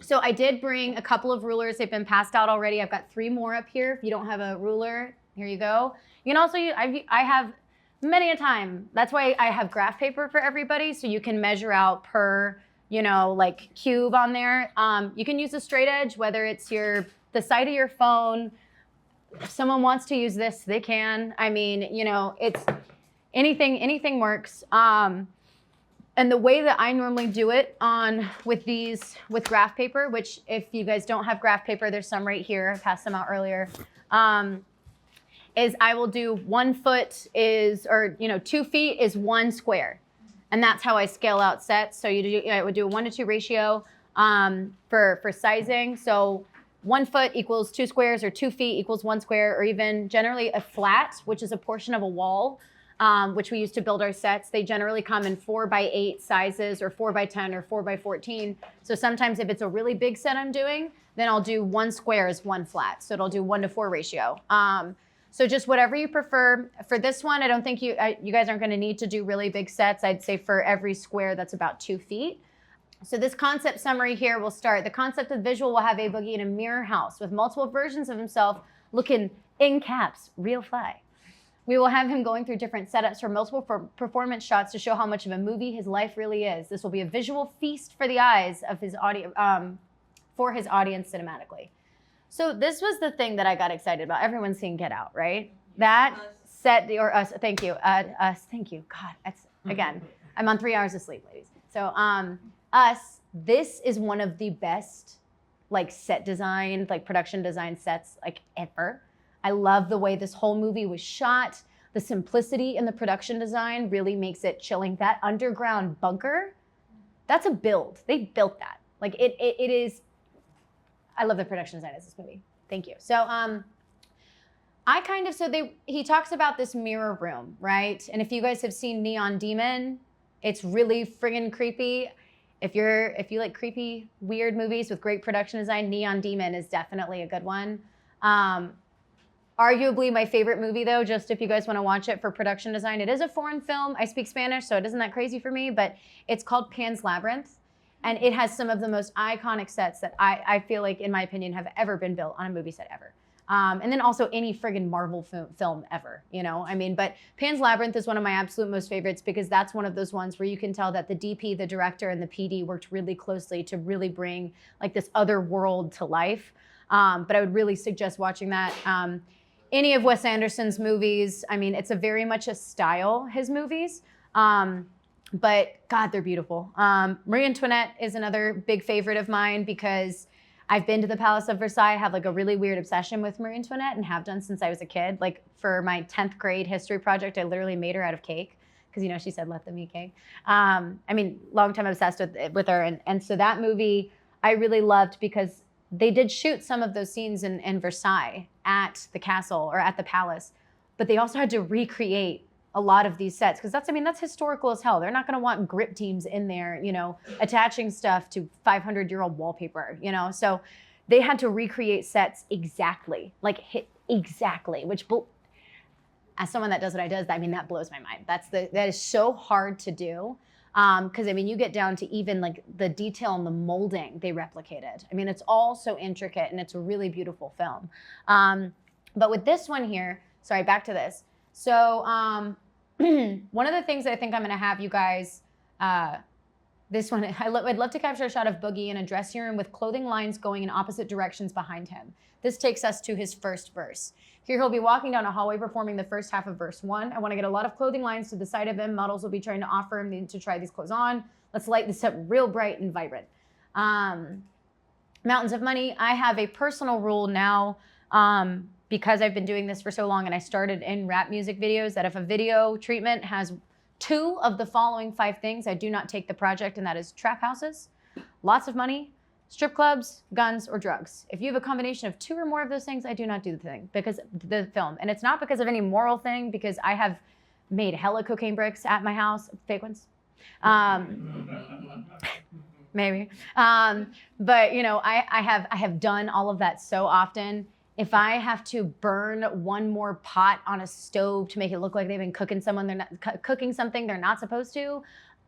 So I did bring a couple of rulers. They've been passed out already. I've got 3 more up here. If you don't have a ruler, here you go. You can also use, I have many a time. That's why I have graph paper for everybody, so you can measure out per, like cube on there. You can use a straight edge, whether it's the side of your phone. If someone wants to use this, they can. It's anything works. And the way that I normally do it with graph paper, which if you guys don't have graph paper, there's some right here. I passed them out earlier. Is I will do 1 foot 2 feet is 1 square. And that's how I scale out sets. So I would do a 1-to-2 ratio for sizing. So 1 foot equals 2 squares, or 2 feet equals 1 square, or even generally a flat, which is a portion of a wall, which we use to build our sets. They generally come in 4x8 sizes, or 4x10, or 4x14. So sometimes if it's a really big set I'm doing, then I'll do 1 square as 1 flat. So it'll do 1-to-4 ratio. So just whatever you prefer. For this one, I don't think you guys aren't going to need to do really big sets. I'd say for every square, that's about 2 feet. So this concept summary here will start. The concept of visual will have a boogie in a mirror house with multiple versions of himself looking in caps, real fly. We will have him going through different setups for multiple performance shots to show how much of a movie his life really is. This will be a visual feast for the eyes of his audience, for his audience cinematically. So this was the thing that I got excited about. Everyone's seen Get Out, right? That set, or us, thank you. Us, thank you. God, that's, again, I'm on 3 hours of sleep, ladies. So Us, this is one of the best like set design, like production design sets like ever. I love the way this whole movie was shot. The simplicity in the production design really makes it chilling. That underground bunker, that's a build. They built that. Like it is, I love the production design of this movie. Thank you. So he talks about this mirror room, right? And if you guys have seen Neon Demon, it's really friggin' creepy. If you like creepy, weird movies with great production design, Neon Demon is definitely a good one. Arguably my favorite movie though, just if you guys wanna watch it for production design, it is a foreign film. I speak Spanish, so it isn't that crazy for me, but it's called Pan's Labyrinth. And it has some of the most iconic sets that I feel like, in my opinion, have ever been built on a movie set ever. And then also any friggin' Marvel film ever, you know? I mean, but Pan's Labyrinth is one of my absolute most favorites because that's one of those ones where you can tell that the DP, the director, and the PD worked really closely to really bring like this other world to life. But I would really suggest watching that. Any of Wes Anderson's movies, I mean, it's very much a style, his movies. But God, they're beautiful. Marie Antoinette is another big favorite of mine because I've been to the Palace of Versailles. I have like a really weird obsession with Marie Antoinette and have done since I was a kid. Like for my 10th grade history project, I literally made her out of cake because, you know, she said, let them eat cake. I mean, long time obsessed with her. And so that movie I really loved because they did shoot some of those scenes in Versailles at the castle or at the palace, but they also had to recreate a lot of these sets because that's historical as hell. They're not going to want grip teams in there, you know, attaching stuff to 500-year-old wallpaper, you know. So they had to recreate sets exactly, which as someone that does what I does, I mean, that blows my mind. That is so hard to do. Because I mean, you get down to even like the detail and the molding they replicated. I mean, it's all so intricate and it's a really beautiful film. But with this one here, sorry, back to this. So one of the things I think I'm gonna have you guys, this one, I'd love to capture a shot of Boogie in a dressing room with clothing lines going in opposite directions behind him. This takes us to his first verse. Here he'll be walking down a hallway performing the first half of verse 1. I want to get a lot of clothing lines to the side of him. Models will be trying to offer him to try these clothes on. Let's light this up real bright and vibrant. Mountains of Money. I have a personal rule now because I've been doing this for so long and I started in rap music videos that if a video treatment has 2 of the following 5 things, I do not take the project, and that is trap houses, lots of money, strip clubs, guns, or drugs. If you have a combination of 2 or more of those things, I do not do the thing because the film. And it's not because of any moral thing, because I have made hella cocaine bricks at my house, fake ones. Maybe. But you know, I have done all of that so often. If I have to burn one more pot on a stove to make it look like they've been cooking something they're not supposed to,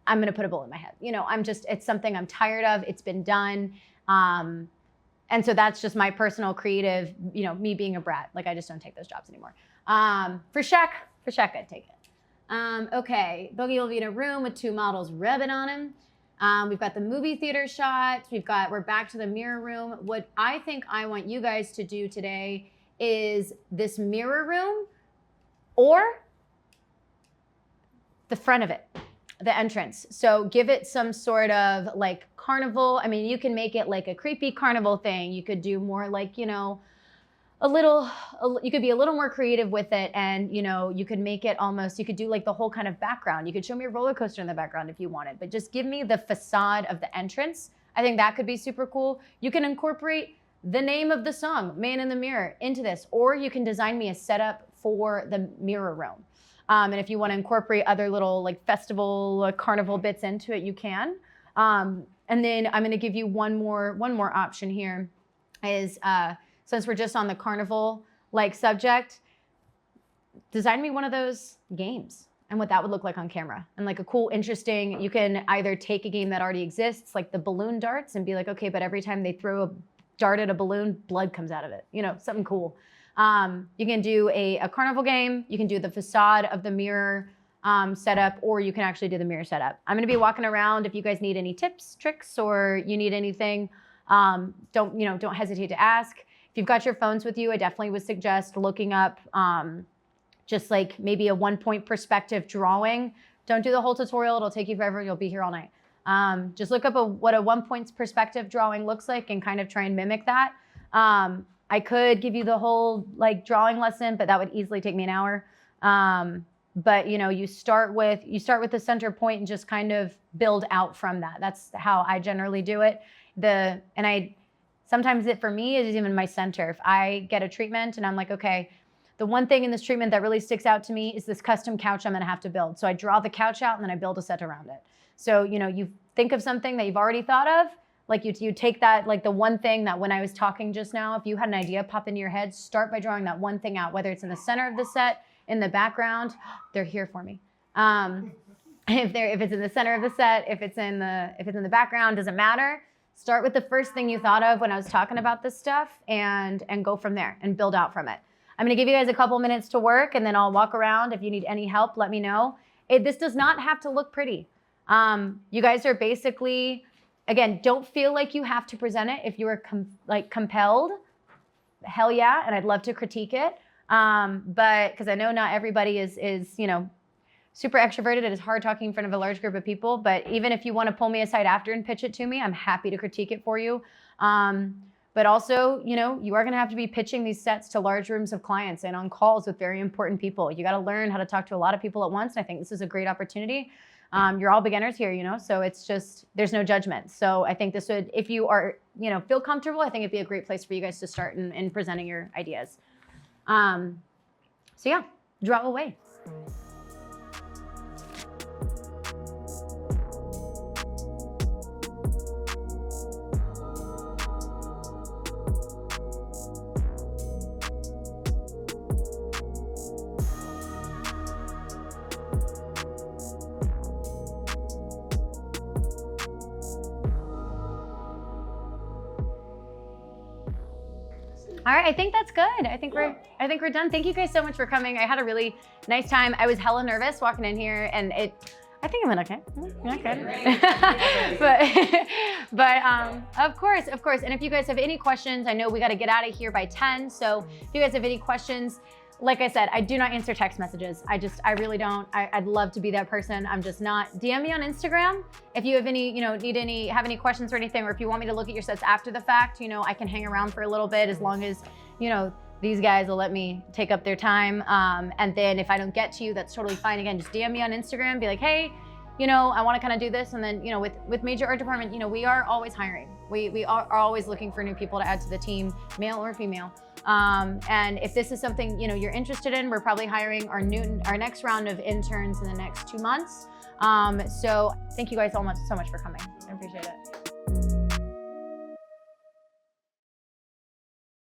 I'm gonna put a bullet in my head. You know, it's something I'm tired of. It's been done. And so that's just my personal creative, you know, me being a brat. Like I just don't take those jobs anymore. For Shaq, I'd take it. Okay, Boogie will be in a room with 2 models rubbing on him. We've got the movie theater shots. We're back to the mirror room. What I think I want you guys to do today is this mirror room or the front of it, the entrance. So give it some sort of like carnival. I mean, you can make it like a creepy carnival thing. You could do more like, you know, you could be a little more creative with it, and you know, you could make it almost, you could do like the whole kind of background. You could show me a roller coaster in the background if you wanted, but just give me the facade of the entrance. I think that could be super cool. You can incorporate the name of the song, Man in the Mirror, into this, or you can design me a setup for the mirror room. And if you want to incorporate other little like festival, carnival bits into it, you can. And then I'm going to give you one more option here is, since we're just on the carnival like subject, design me one of those games and what that would look like on camera. And like a cool, interesting, you can either take a game that already exists, like the balloon darts, and be like, okay, but every time they throw a dart at a balloon, blood comes out of it. You know, something cool. You can do a carnival game. You can do the facade of the mirror setup, or you can actually do the mirror setup. I'm gonna be walking around. If you guys need any tips, tricks, or you need anything, don't hesitate to ask. If you've got your phones with you, I definitely would suggest looking up just like maybe a 1-point perspective drawing. Don't do the whole tutorial. It'll take you forever. You'll be here all night. Just look up what a 1 points perspective drawing looks like and kind of try and mimic that. I could give you the whole like drawing lesson, but that would easily take me an hour. But you know, you start with the center point and just kind of build out from that. That's how I generally do it. Sometimes it for me is even my center. If I get a treatment and I'm like, okay, the one thing in this treatment that really sticks out to me is this custom couch I'm gonna have to build. So I draw the couch out and then I build a set around it. So, you know, you think of something that you've already thought of, like you take that, like the one thing that when I was talking just now, if you had an idea pop into your head, start by drawing that one thing out, whether it's in the center of the set, in the background, they're here for me. If it's in the center of the set, if it's in the background, doesn't matter. Start with the first thing you thought of when I was talking about this stuff and go from there and build out from it. I'm gonna give you guys a couple minutes to work and then I'll walk around. If you need any help, let me know. This does not have to look pretty. You guys are basically, again, don't feel like you have to present it. If you are compelled, hell yeah, and I'd love to critique it. But because I know not everybody is you know, super extroverted. It is hard talking in front of a large group of people, but even if you want to pull me aside after and pitch it to me, I'm happy to critique it for you. But also, you know, you are going to have to be pitching these sets to large rooms of clients and on calls with very important people. You got to learn how to talk to a lot of people at once. And I think this is a great opportunity. You're all beginners here, you know, so it's just, there's no judgment. So I think this would, if you are, you know, feel comfortable, I think it'd be a great place for you guys to start in presenting your ideas. So yeah, draw away. All right, I think that's good. I think we're done. Thank you guys so much for coming. I had a really nice time. I was hella nervous walking in here, and I think I went okay. Not good. but of course. And if you guys have any questions, I know we got to get out of here by 10. So if you guys have any questions, like I said, I do not answer text messages. I really don't. I'd love to be that person. I'm just not. DM me on Instagram if you have any, you know, have any questions or anything, or if you want me to look at your sets after the fact, you know, I can hang around for a little bit as long as, you know, these guys will let me take up their time. And then if I don't get to you, that's totally fine. Again, just DM me on Instagram, be like, hey, you know, I want to kind of do this. And then, you know, with Major Art Department, you know, we are always hiring. We are always looking for new people to add to the team, male or female. And if this is something, you know, you're interested in, we're probably hiring our next round of interns in the next 2 months. So thank you guys so much for coming. I appreciate it.